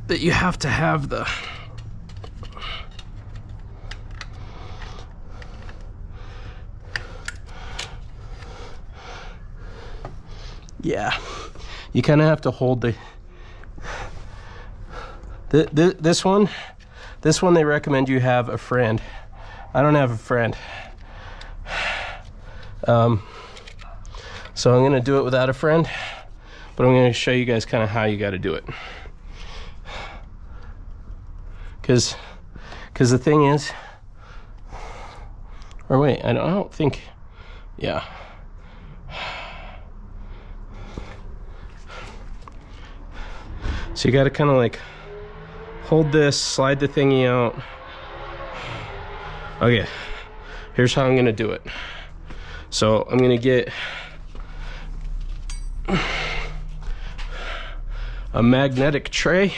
you have to have the yeah, you kind of have to hold this one they recommend you have a friend. I don't have a friend, so I'm gonna do it without a friend, but I'm gonna show you guys kind of how you got to do it, because the thing is, or wait, I don't think, yeah. So you got to kind of like hold this, slide the thingy out. Okay, here's how I'm gonna do it. So I'm gonna get a magnetic tray,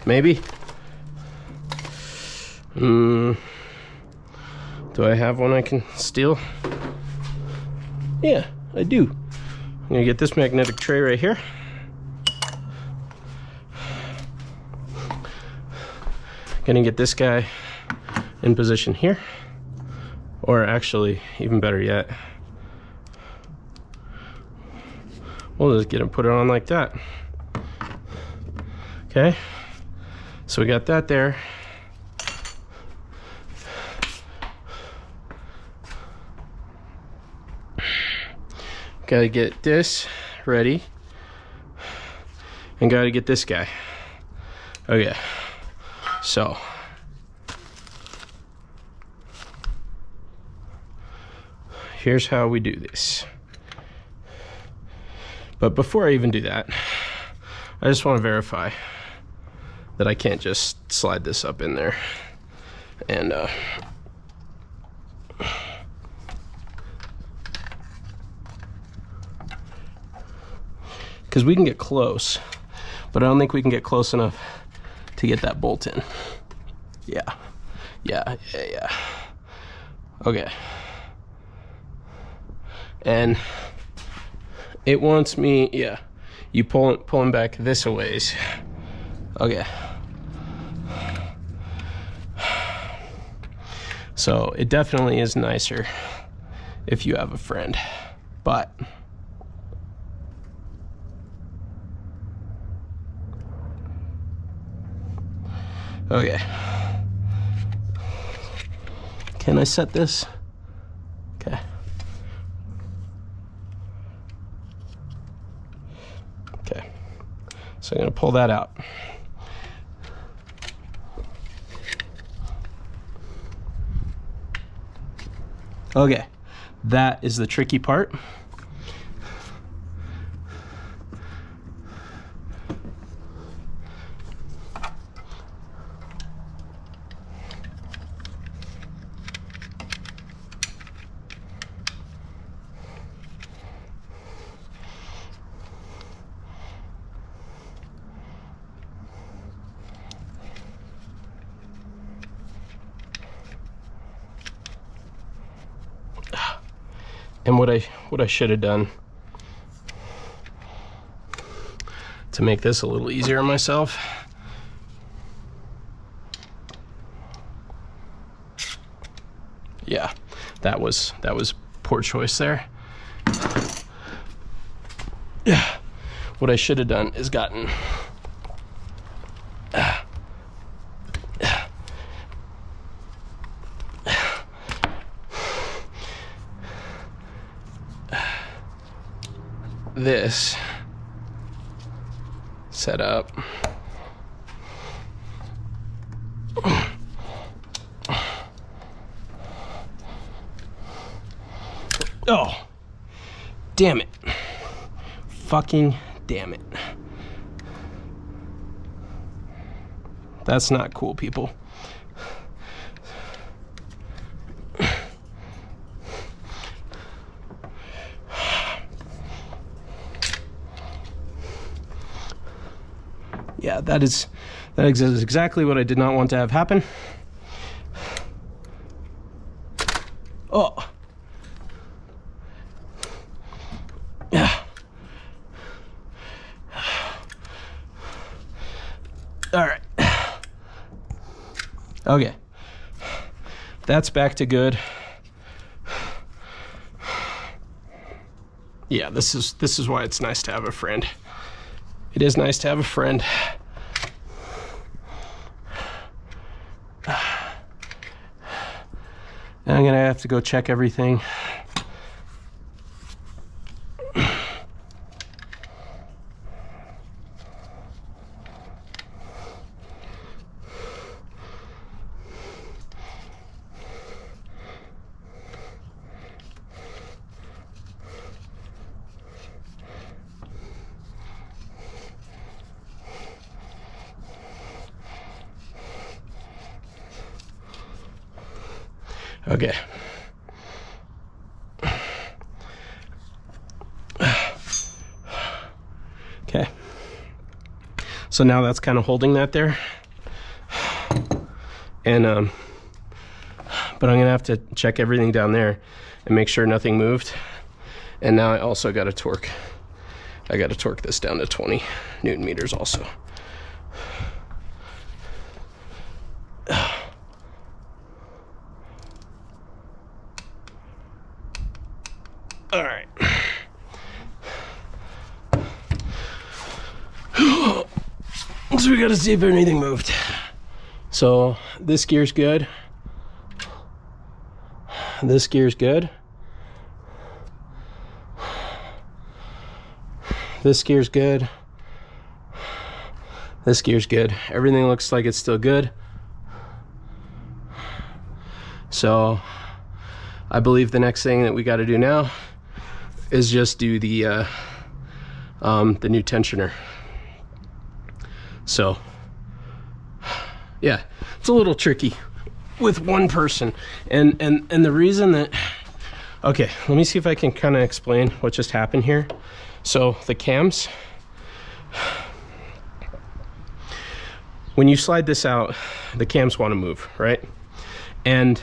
maybe. Do I have one I can steal? Yeah, I do. I'm gonna get this magnetic tray right here. Gonna get this guy in position here, or actually even better yet, we'll just get him, put it on like that. Okay, so we got that there. Gotta get this ready, and gotta get this guy. Okay, so here's how we do this. But before I even do that, I just want to verify that I can't just slide this up in there and because we can get close, but I don't think we can get close enough to get that bolt in. Yeah. Okay. And it wants me, yeah, you pulling back this a ways. Okay. So it definitely is nicer if you have a friend, but okay. Can I set this? Okay. Okay. So I'm gonna pull that out. Okay, that is the tricky part. And what I should have done to make this a little easier on myself, yeah, that was poor choice there. Yeah, what I should have done is gotten this set up. Oh, damn it. Fucking damn it. That's not cool, people. Yeah, that is exactly what I did not want to have happen. Oh. Yeah. All right. Okay. That's back to good. Yeah, this is why it's nice to have a friend. It is nice to have a friend. And I'm gonna have to go check everything. Okay. Okay. So now that's kind of holding that there. And but I'm gonna have to check everything down there and make sure nothing moved. And now I also got to torque. I got to torque this down to 20 Newton meters also. All right. So we got to see if anything moved. So this gear's good. This gear's good. This gear's good. This gear's good. Everything looks like it's still good. So I believe the next thing that we got to do now is just do the new tensioner. So yeah, it's a little tricky with one person, and the reason that, okay, let me see if I can kind of explain what just happened here. So the cams, when you slide this out, the cams want to move, right? And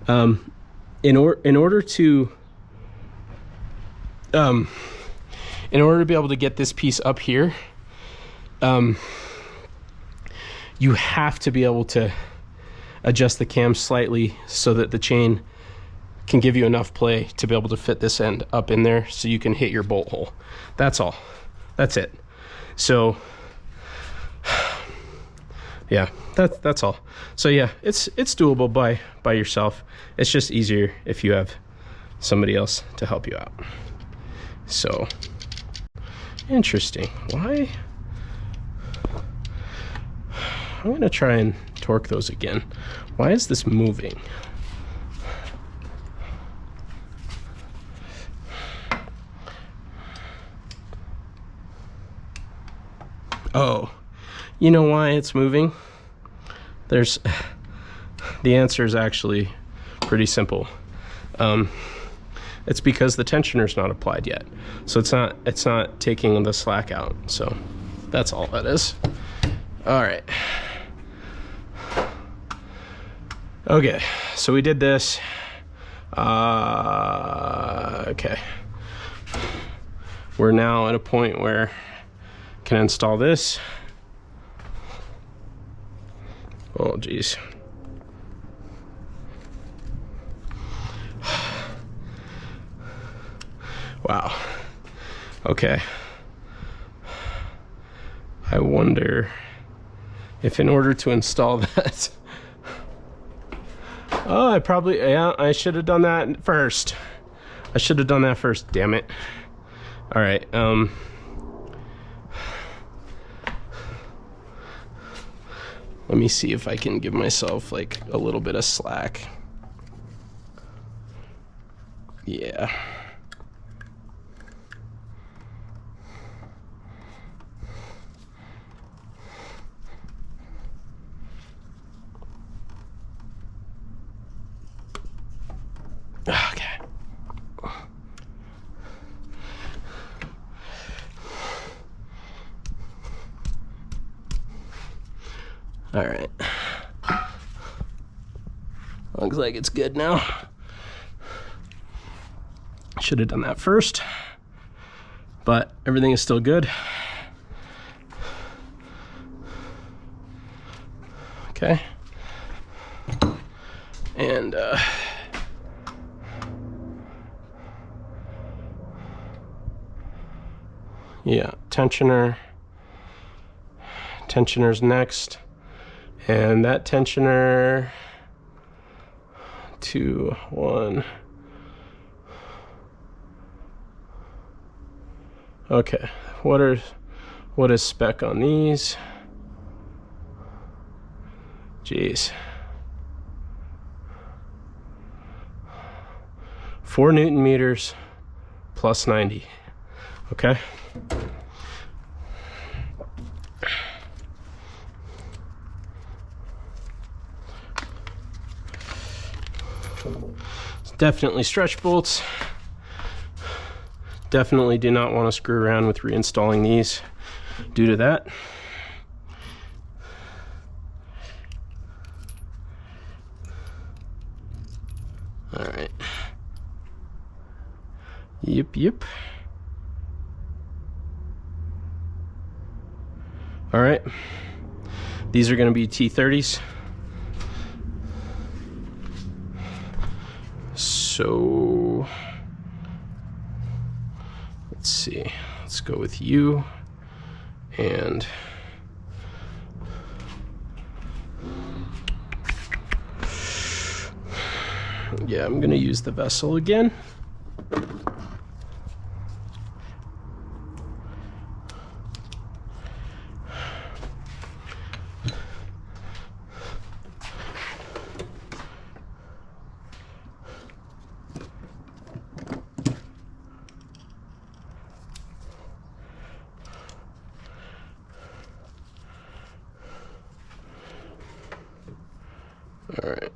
in order to be able to get this piece up here, you have to be able to adjust the cam slightly so that the chain can give you enough play to be able to fit this end up in there so you can hit your bolt hole. That's all. That's it. So yeah, that's all. So yeah, it's doable by yourself. It's just easier if you have somebody else to help you out. So interesting. Why? I'm gonna try and torque those again. Why is this moving? Oh, you know why it's moving? The answer is actually pretty simple. It's because the tensioner's not applied yet. So it's not taking the slack out. So that's all that is. All right. Okay, so we did this. Okay. We're now at a point where I can install this. Oh, geez. Wow. Okay. I wonder if in order to install that, oh, I should have done that first. I should have done that first, damn it. All right, let me see if I can give myself like a little bit of slack. Yeah. Okay. All right. Looks like it's good now. Should have done that first, but everything is still good. Okay. And yeah, tensioner's next, and that tensioner 2 1. Okay, what is spec on these? Jeez. 4 Newton meters plus 90. Okay. It's definitely stretch bolts. Definitely do not want to screw around with reinstalling these due to that. All right. Yep. All right. These are going to be T30s. So let's see. Let's go with you. And yeah, I'm going to use the vessel again. All right.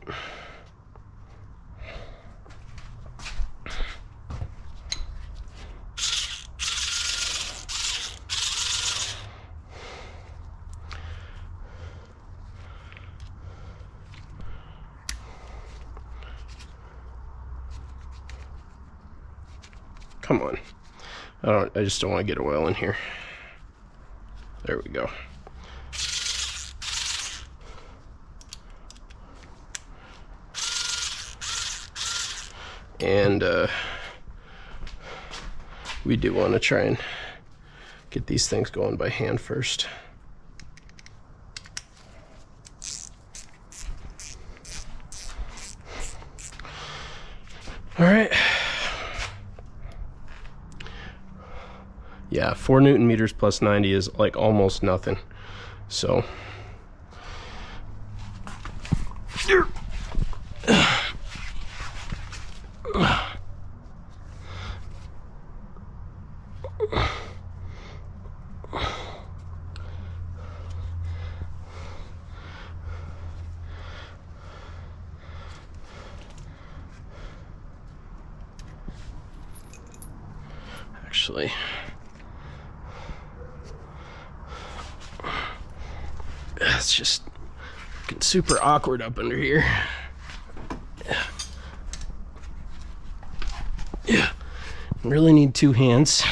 Come on. I just don't want to get oil in here. There we go. And we do want to try and get these things going by hand first. All right. Yeah, 4 Newton meters plus 90 is like almost nothing. So actually, it's just super awkward up under here. Really need two hands.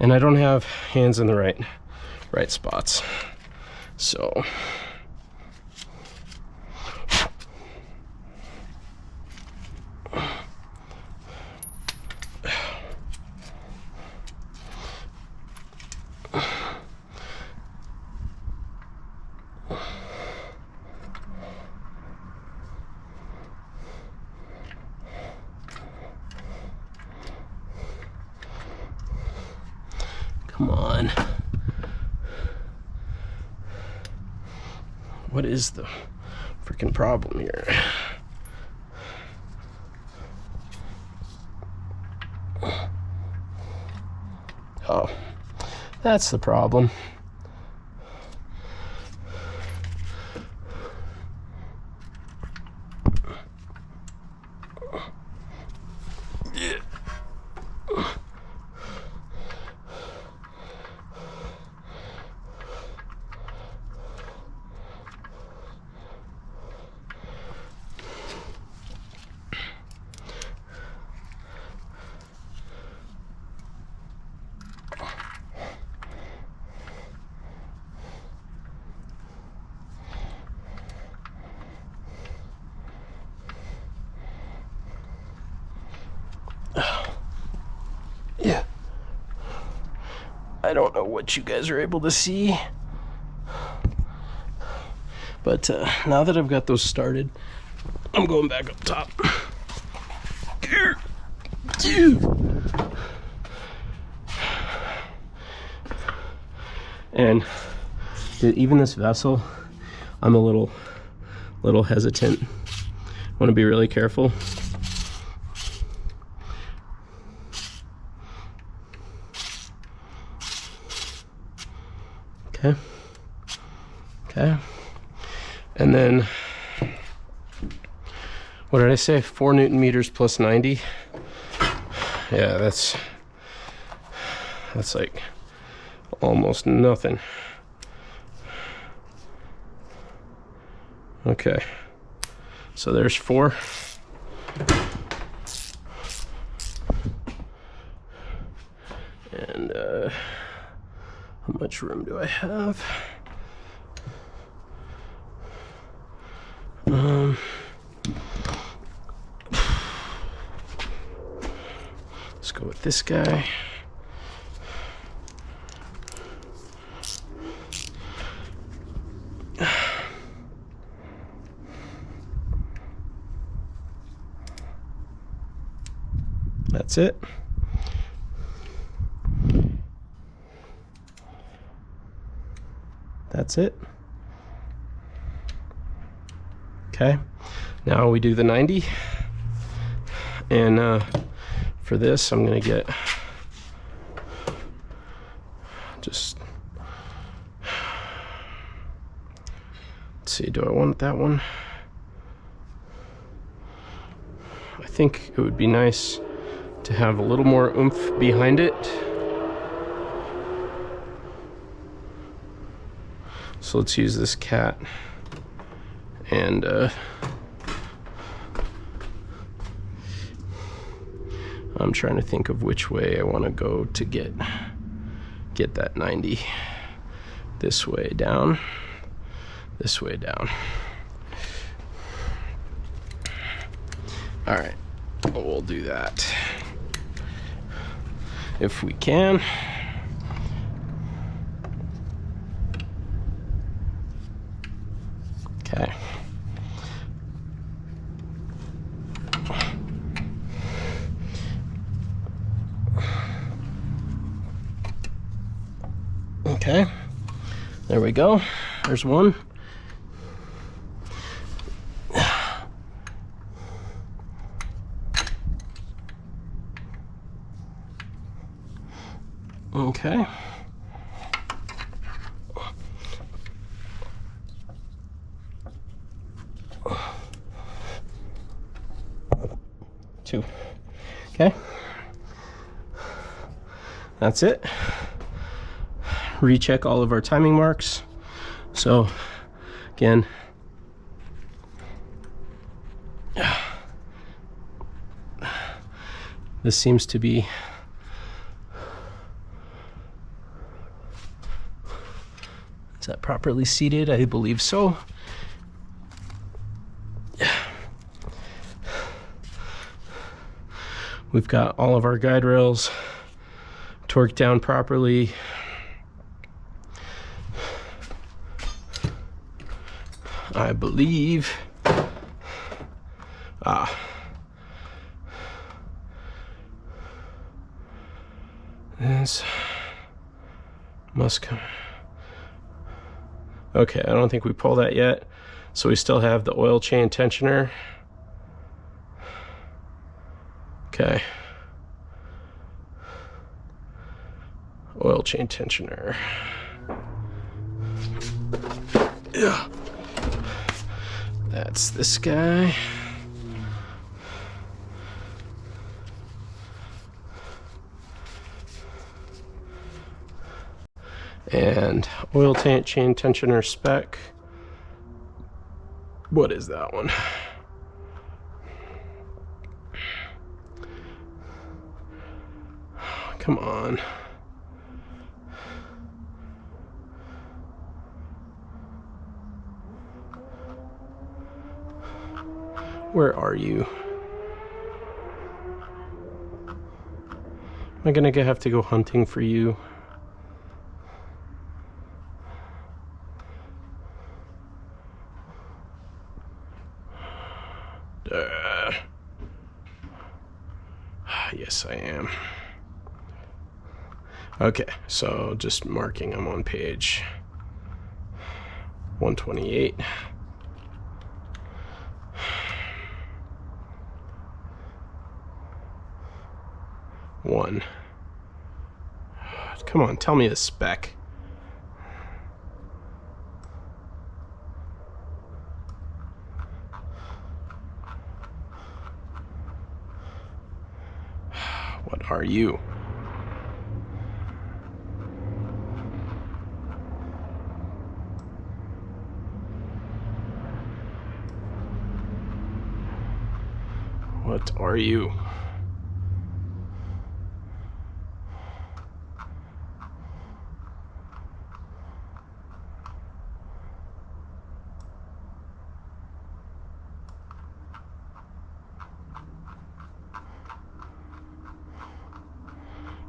And I don't have hands in the right spots. So come on. What is the freaking problem here? Oh, that's the problem. Yeah. I don't know what you guys are able to see, but now that I've got those started, I'm going back up top. And even this vessel, I'm a little hesitant. Want to be really careful. Okay. Okay. And then, what did I say? 4 Newton meters plus 90. Yeah, that's like almost nothing. Okay. So there's 4. And how much room do I have? Let's go with this guy. That's it. That's it. Okay, now we do the 90, and for this I'm gonna get just, let's see, do I want that one? I think it would be nice to have a little more oomph behind it. So let's use this cat, and I'm trying to think of which way I want to go to get that 90. This way down, this way down. All right, we'll do that if we can. Okay. Okay, there we go. There's one. Okay. Two. Okay. That's it. Recheck all of our timing marks. So again, This seems to be is that properly seated? I believe so. We've got all of our guide rails torqued down properly. I believe. This must come. Okay, I don't think we pull that yet. So we still have the oil chain tensioner. Okay. Oil chain tensioner. Yeah. That's this guy. And oil chain tensioner spec. What is that one? Come on. Where are you? Am I gonna have to go hunting for you? Yes, I am. Okay, so just marking I'm on page 128. One. Come on, tell me the spec. What are you? What are you?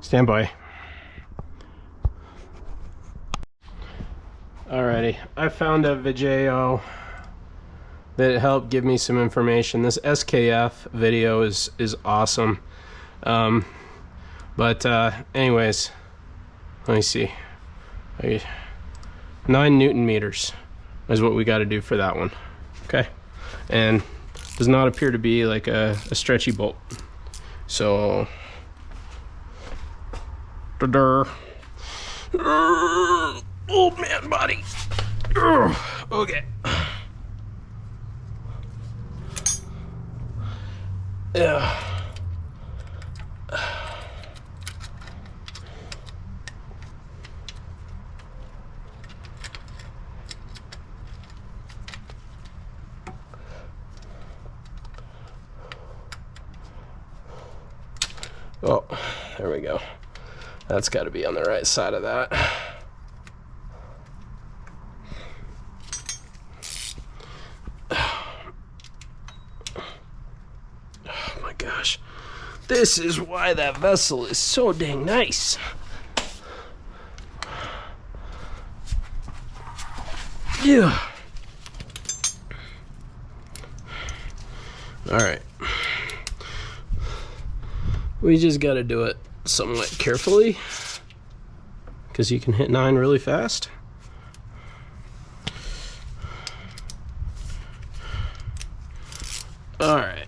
Stand by. Alrighty, I found a video that helped give me some information. This SKF video is awesome. Anyways, let me see. 9 Newton meters is what we got to do for that one. Okay, and does not appear to be like a stretchy bolt. So. Old man body. Okay. Yeah. Oh, there we go. That's got to be on the right side of that. Oh my gosh. This is why that vessel is so dang nice. Yeah. All right. We just got to do it somewhat carefully because you can hit 9 really fast. All right.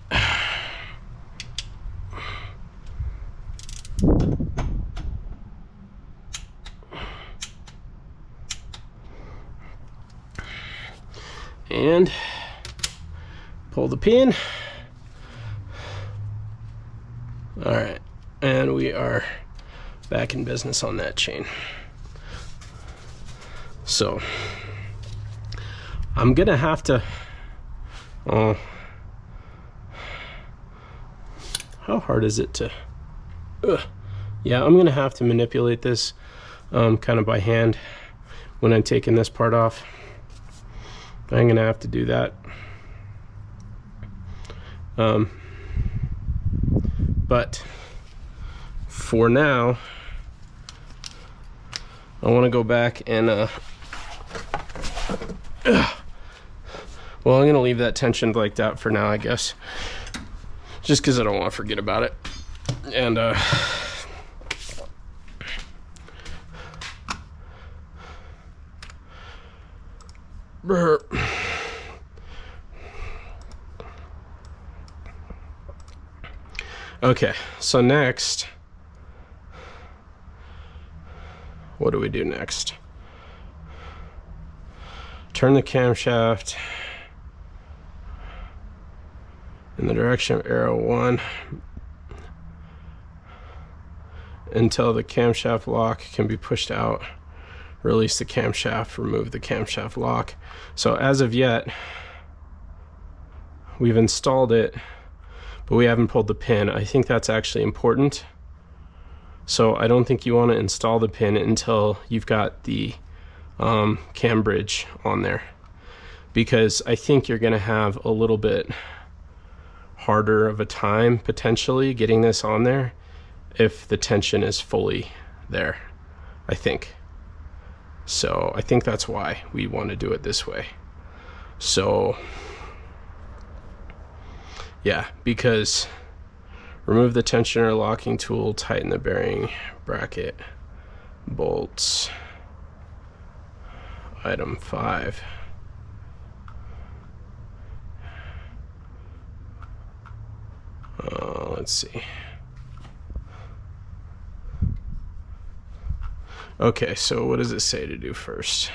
And pull the pin. All right, and we are back in business on that chain. So I'm gonna have to, how hard is it to Yeah, I'm gonna have to manipulate this kind of by hand when I'm taking this part off. I'm gonna have to do that. But for now, I want to go back and well, I'm gonna leave that tensioned like that for now, I guess, just because I don't want to forget about it. And okay, so next, what do we do next? Turn the camshaft in the direction of arrow 1 until the camshaft lock can be pushed out. Release the camshaft, remove the camshaft lock. So as of yet, we've installed it, but we haven't pulled the pin. I think that's actually important. So I don't think you want to install the pin until you've got the cam bridge on there, because I think you're going to have a little bit harder of a time potentially getting this on there if the tension is fully there, I think. So I think that's why we want to do it this way. So yeah, because remove the tensioner locking tool, tighten the bearing bracket bolts. Item 5. Let's see. Okay, so what does it say to do first?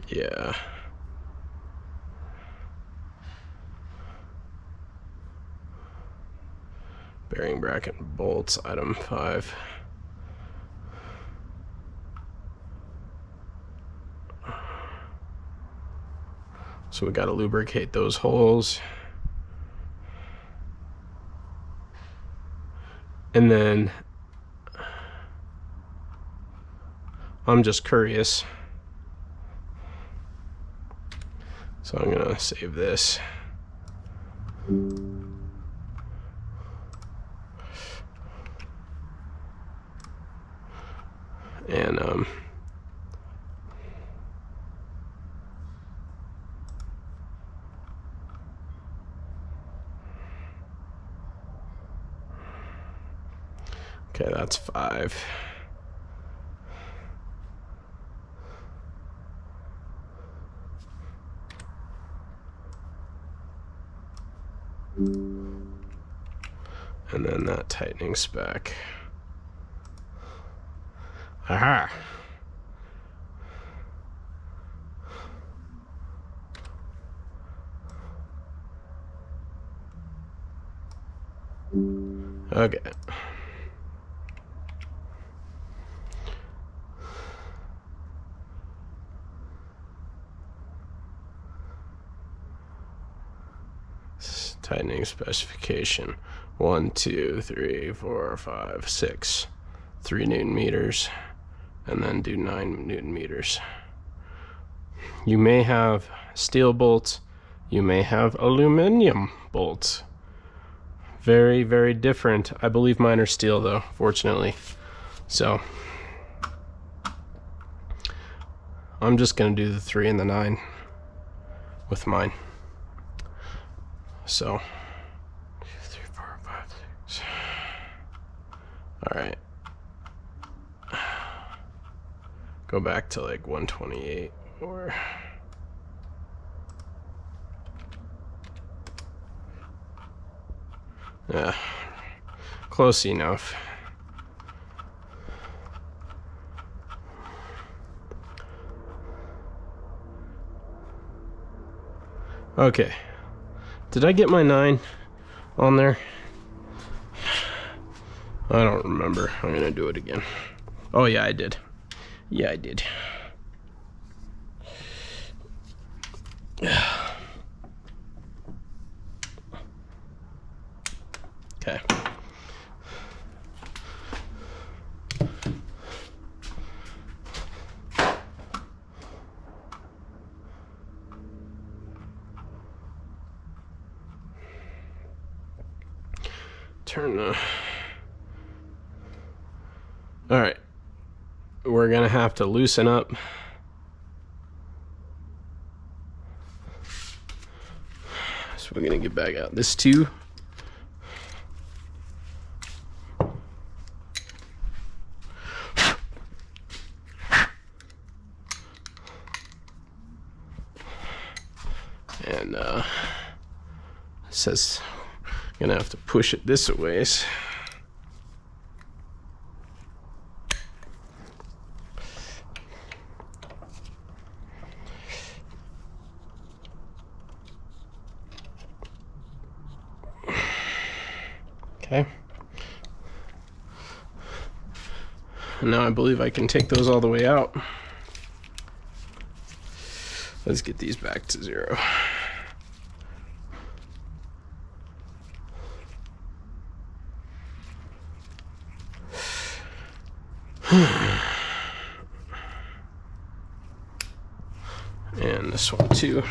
Yeah. Bearing bracket bolts, item 5. So we got to lubricate those holes. And then I'm just curious, so I'm gonna save this. And okay, that's 5. And then that tightening spec. Aha! Okay. Tightening specification 1, 2, 3, 4, 5, 6, 3 Newton meters, and then do 9 Newton meters. You may have steel bolts, you may have aluminum bolts. Very, very different. I believe mine are steel though, fortunately. So I'm just gonna do the 3 and the 9 with mine. So 2, 3, 4, 5, 6. All right. Go back to like 128 or yeah, close enough. Okay. Did I get my 9 on there? I don't remember. I'm gonna do it again. Oh yeah, I did. Yeah, I did. turn the... All right, we're gonna have to loosen up. So we're gonna get back out this too. And it says I'm gonna have to push it this a ways. Okay. And now I believe I can take those all the way out. Let's get these back to 0. And this one too.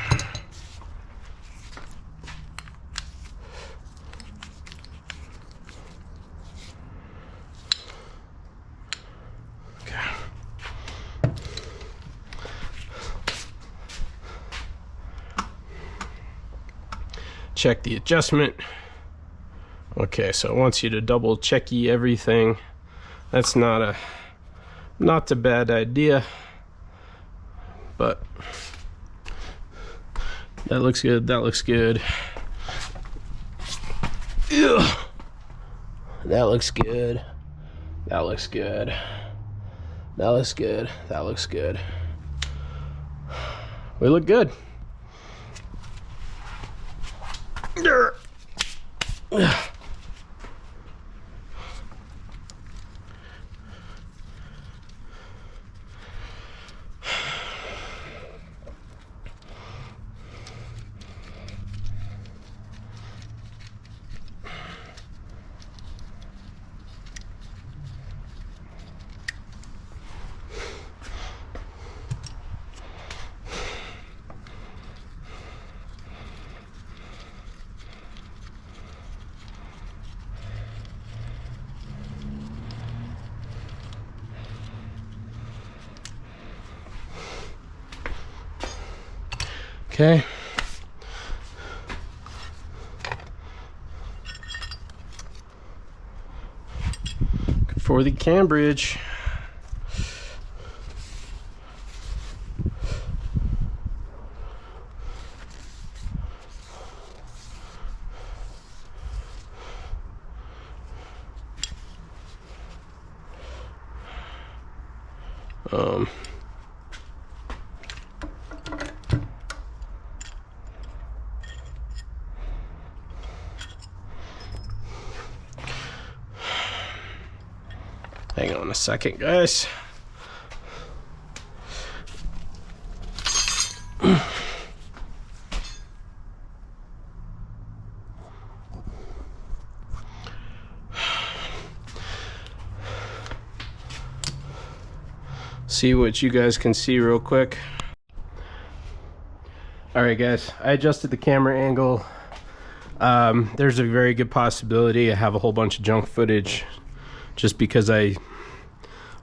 Check the adjustment. Okay, so it wants you to double checky everything. That's not a bad idea, but that looks good. That looks good. Ugh. That looks good. That looks good. That looks good. That looks good. We look good. Okay. For the Cambridge. Hang on a second, guys. See what you guys can see real quick. All right, guys, I adjusted the camera angle. There's a very good possibility I have a whole bunch of junk footage just because I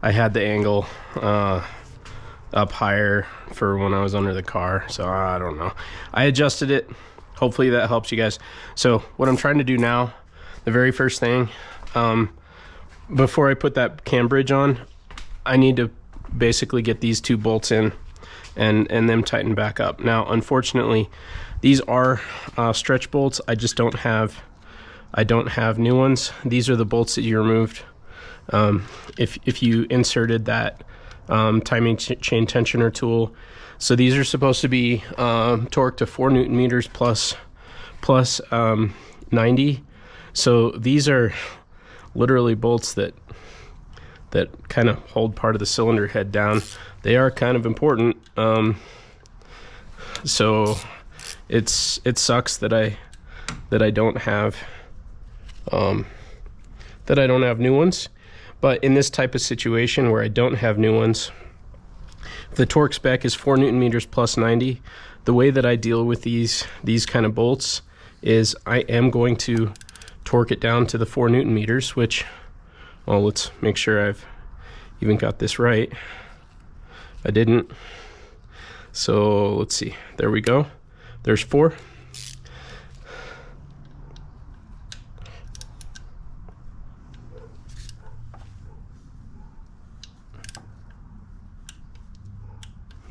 had the angle up higher for when I was under the car, so I don't know. I adjusted it. Hopefully that helps you guys. So what I'm trying to do now, the very first thing, before I put that cam bridge on, I need to basically get these 2 bolts in and them tightened back up. Now, unfortunately, these are stretch bolts. I just don't have new ones. These are the bolts that you removed if you inserted that timing chain tensioner tool. So these are supposed to be torqued to 4 Newton meters plus 90. So these are literally bolts that kind of hold part of the cylinder head down. They are kind of important. So it sucks that I don't have new ones. But in this type of situation where I don't have new ones, the torque spec is 4 Newton meters plus 90. The way that I deal with these kind of bolts is I am going to torque it down to the 4 Newton meters, which, well, let's make sure I've even got this right. I didn't. So let's see. There we go. There's 4.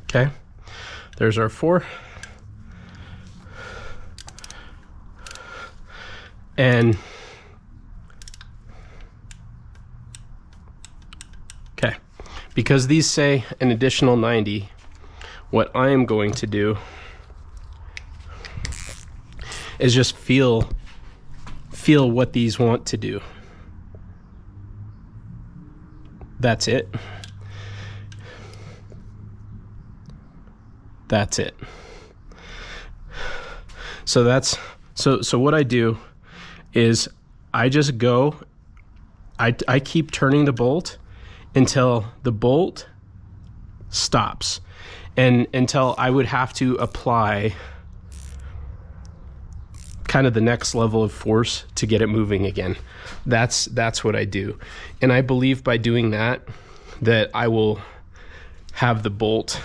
Okay. There's our 4. And okay, because these say an additional 90, what I am going to do is just feel what these want to do. That's it. That's it. So that's so what I do is I just go, I keep turning the bolt until the bolt stops, and until I would have to apply kind of the next level of force to get it moving again. That's what I do. And I believe by doing that I will have the bolt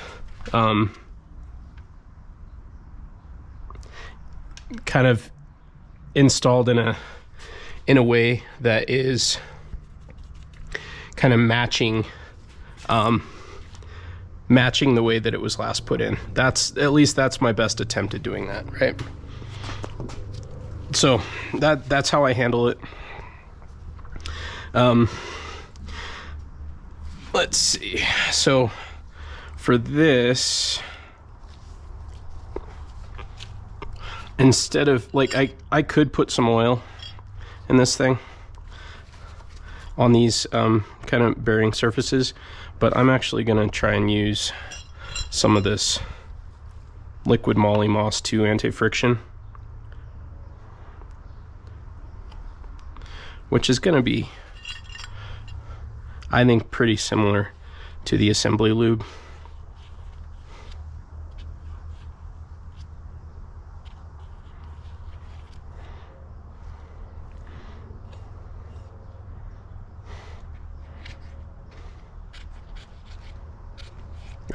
kind of installed in a way that is kind of matching the way that it was last put in. That's my best attempt at doing that, right? So that's how I handle it. Let's see. So for this, instead of, like, I could put some oil in this thing on these kind of bearing surfaces, but I'm actually going to try and use some of this liquid Moly Moss 2 anti-friction, which is going to be, I think, pretty similar to the assembly lube.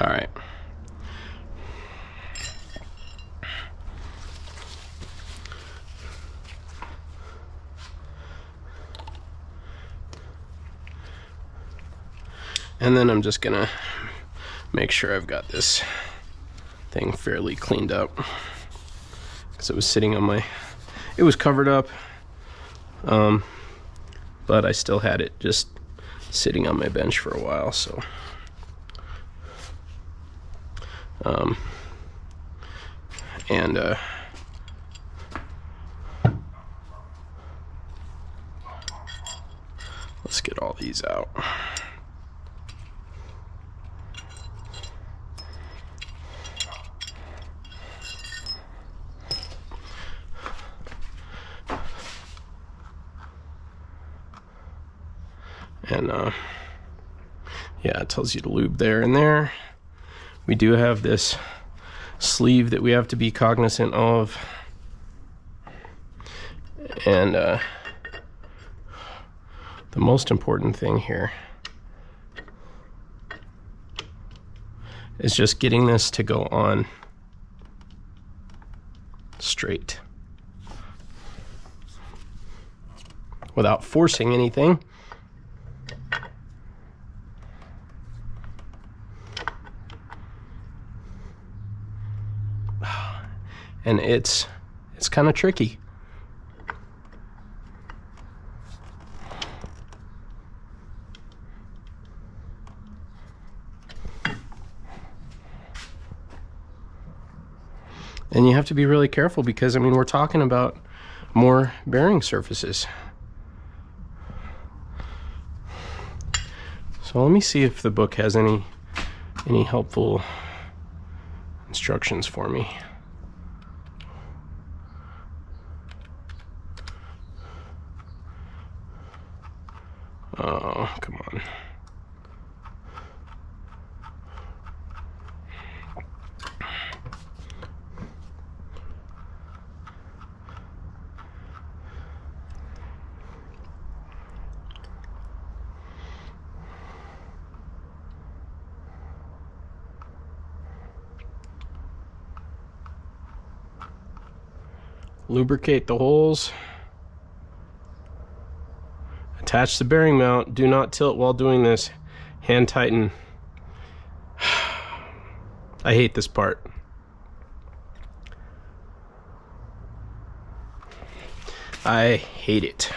All right. And then I'm just gonna make sure I've got this thing fairly cleaned up, because it was sitting on it was covered up, but I still had it just sitting on my bench for a while, so let's get all these out. And yeah, it tells you to lube there and there. We do have this sleeve that we have to be cognizant of, and the most important thing here is just getting this to go on straight without forcing anything. And it's kind of tricky. And you have to be really careful, because I mean, we're talking about more bearing surfaces. So let me see if the book has any helpful instructions for me. Oh, come on. Lubricate the holes. Attach the bearing mount. Do not tilt while doing this. Hand tighten. I hate this part. I hate it.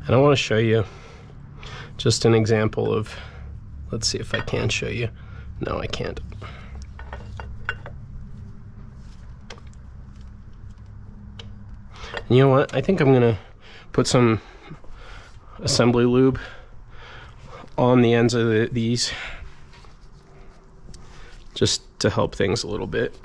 And I want to show you just an example of, let's see if I can show you. No, I can't. And you know what? I think I'm going to put some assembly lube on the ends of these just to help things a little bit.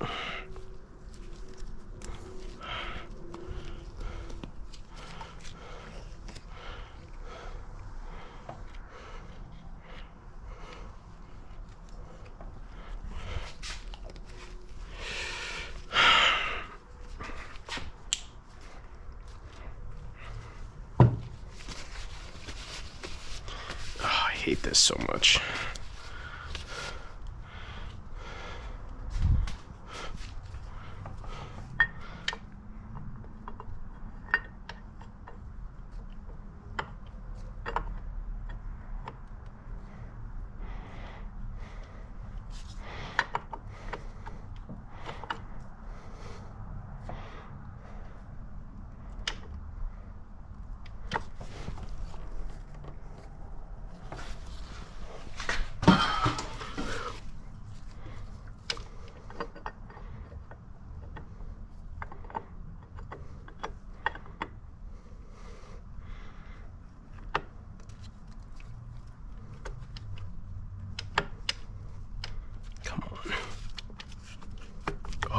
I hate this so much.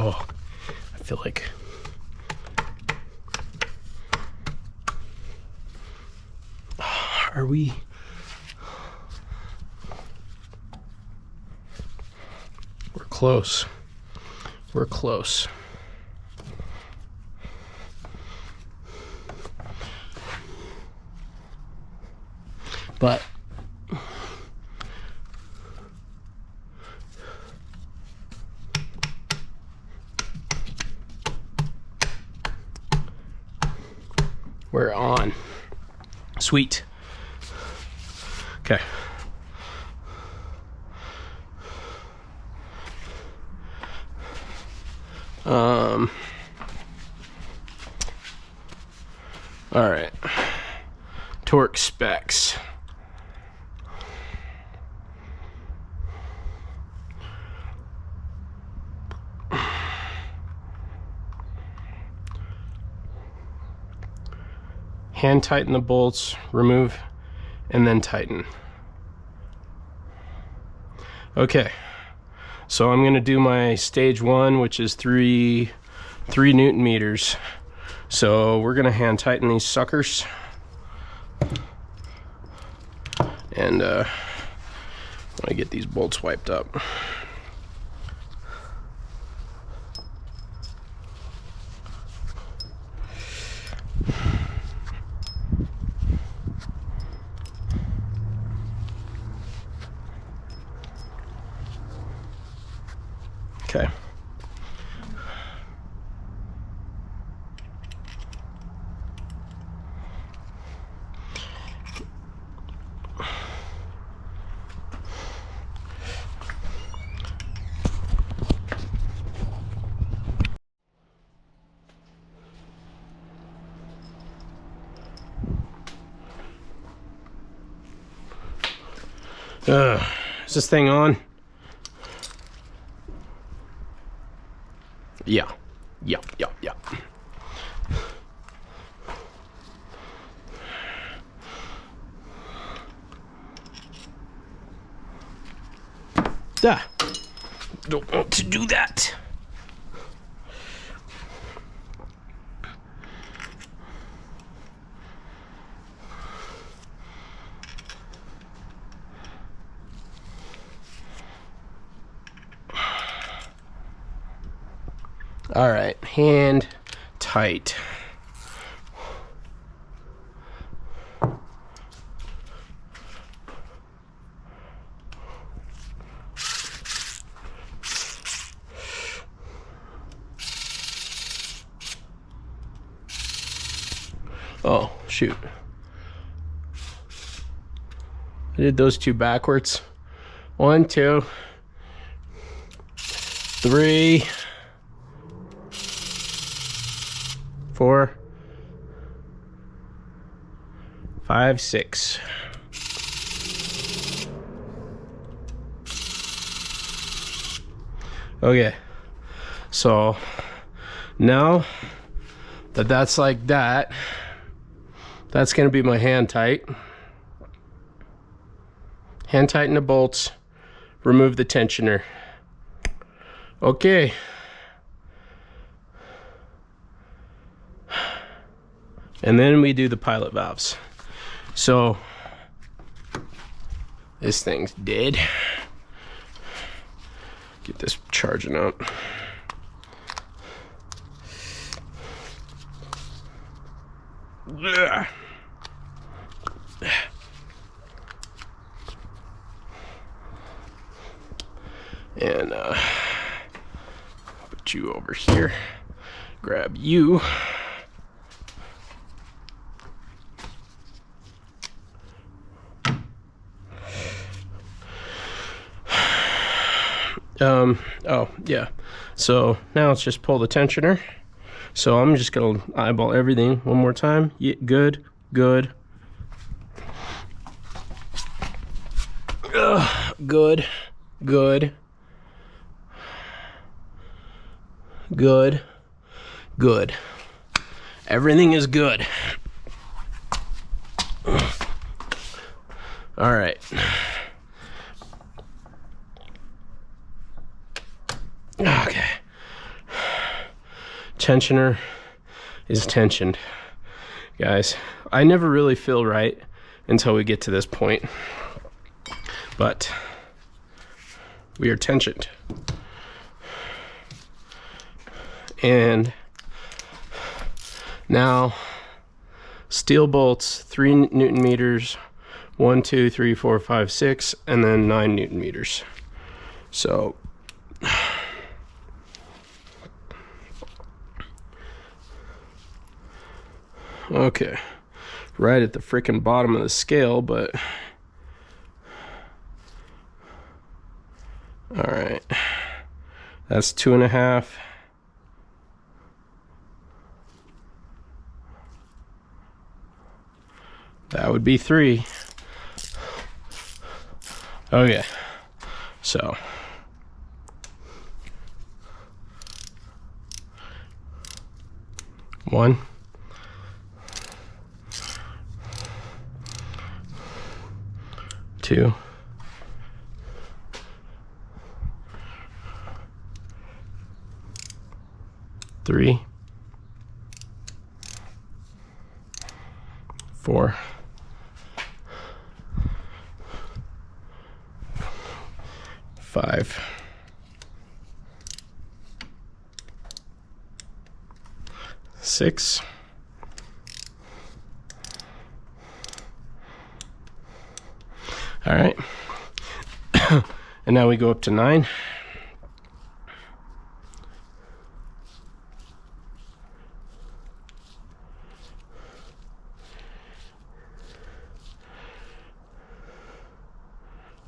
Oh, I feel like are we? We're close. We're close. But we're on. Sweet. Okay. All right. Torque specs. Hand tighten the bolts, remove, and then tighten. Okay, so I'm gonna do my stage 1, which is 3 Newton meters. So we're gonna hand tighten these suckers. And I wanna get these bolts wiped up. Okay. Is this thing on? Yeah. Yeah. Don't want to do that. All right, hand tight. Oh, shoot. I did those two backwards. 1, 2, 3, 4, 5, 6. Okay, so now that that's like that, that's gonna be my hand tight. Hand tighten the bolts, remove the tensioner. Okay. And then we do the pilot valves. So this thing's dead. Get this charging up. Ugh. And put you over here. Grab you. Oh yeah, so now let's just pull the tensioner. So I'm just gonna eyeball everything one more time. Yeah, good, good. Good, good, good, good. Everything is good. All right. Okay. Tensioner is tensioned. Guys, I never really feel right until we get to this point. But we are tensioned. And now steel bolts, 3 Newton meters, 1, 2, 3, 4, 5, 6, and then 9 Newton meters. So okay, right at the freaking bottom of the scale, but all right, that's 2.5. That would be 3. Okay, so one, 2, 3, 4, 5, 6, all right. And now we go up to 9.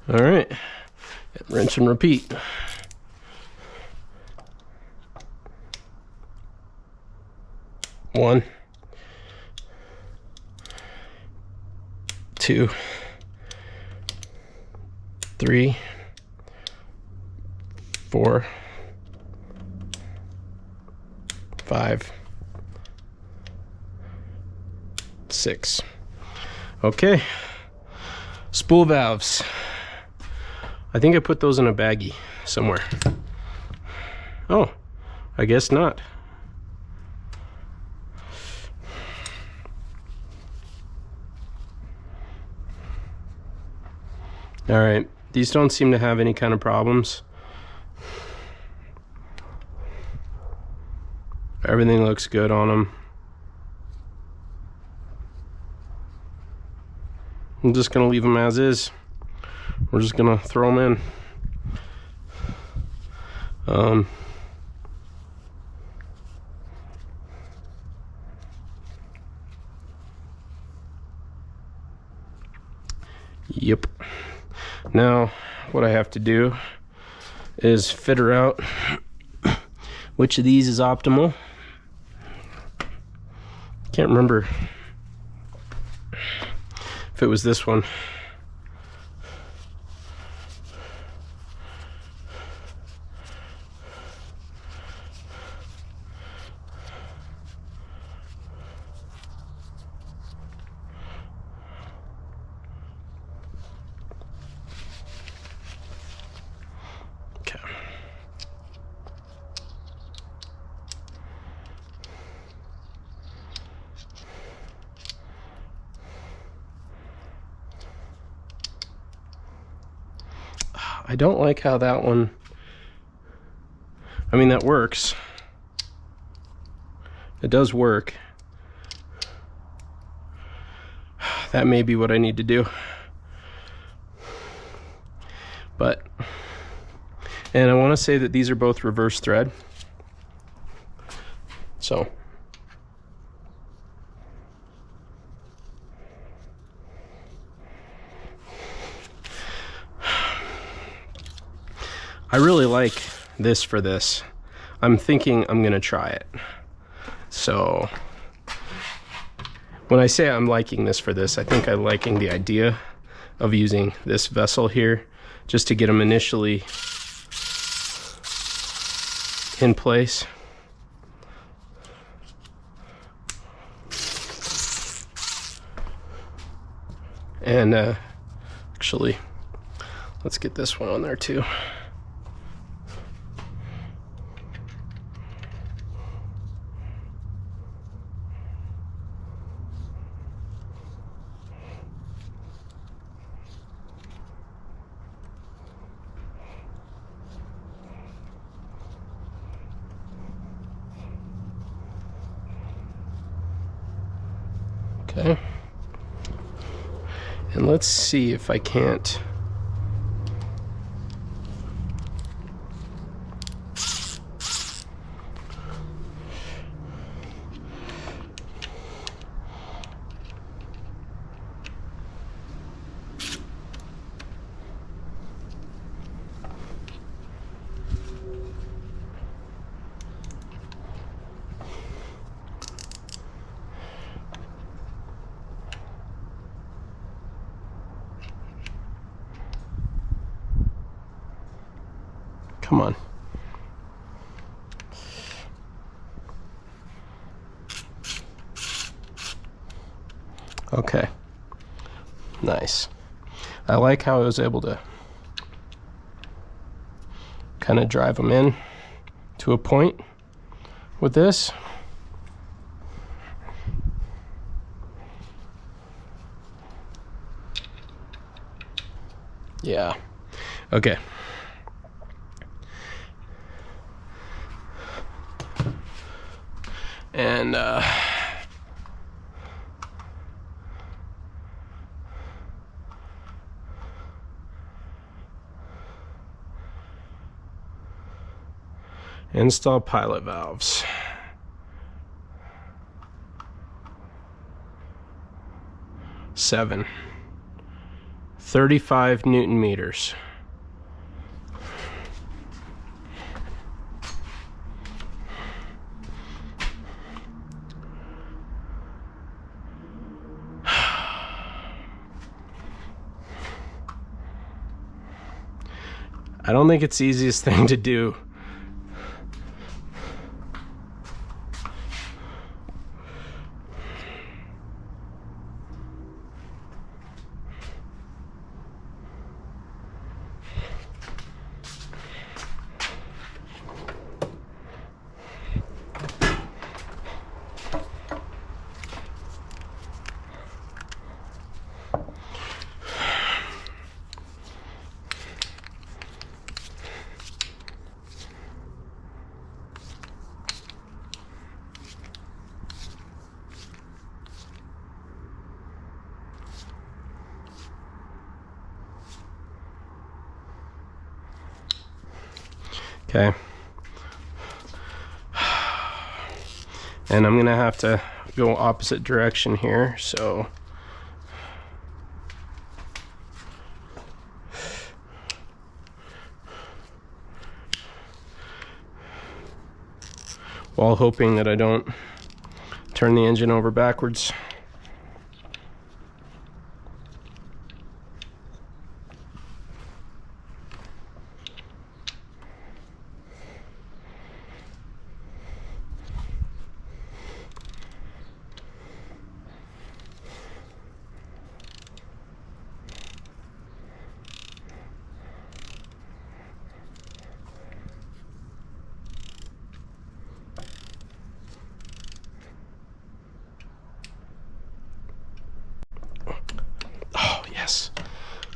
All right, rinse and repeat. One, 2, 3, 4, 5, 6. Okay, spool valves. I think I put those in a baggie somewhere. Oh, I guess not. All right, these don't seem to have any kind of problems. Everything looks good on them. I'm just gonna leave them as is. We're just gonna throw them in. Yep. Now what I have to do is figure out which of these is optimal. Can't remember if it was this one. Okay. I don't like how that one, I mean, that works. It does work. That may be what I need to do. But, and I want to say that these are both reverse thread. So, I really like this for this. I'm thinking I'm gonna try it. So when I say I'm liking this for this, I think I'm liking the idea of using this vessel here just to get them initially in place. And actually, let's get this one on there too. Okay. And let's see if I can't. Come on. Okay. Nice. I like how I was able to kind of drive them in to a point with this. Yeah. Okay. And install pilot valves. Seven. 35 Newton meters. I don't think it's the easiest thing to do. Okay. And I'm gonna have to go opposite direction here, so while hoping that I don't turn the engine over backwards. Oh, yes.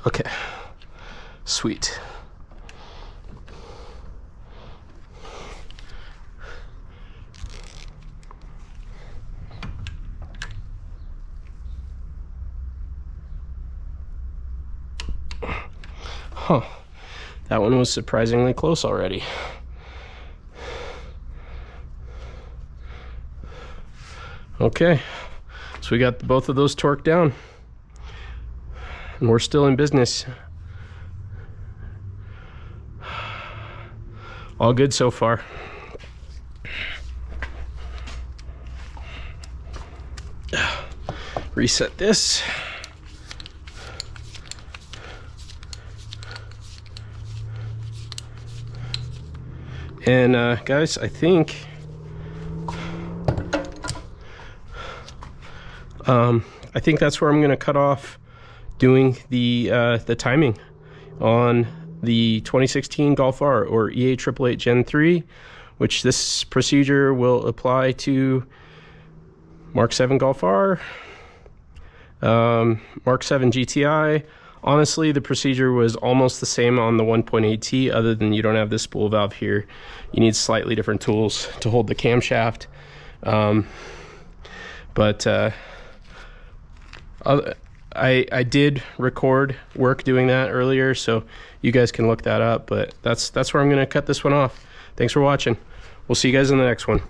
Okay. Sweet. Huh. That one was surprisingly close already. Okay. So we got both of those torqued down. And we're still in business. All good so far. Reset this. And guys, I think that's where I'm going to cut off doing the timing on the 2016 Golf R, or EA888 Gen 3, which this procedure will apply to Mark 7 Golf R, Mark 7 GTI. Honestly, the procedure was almost the same on the 1.8T, other than you don't have this spool valve here. You need slightly different tools to hold the camshaft. I did record work doing that earlier, so you guys can look that up, but that's where I'm going to cut this one off. Thanks for watching. We'll see you guys in the next one.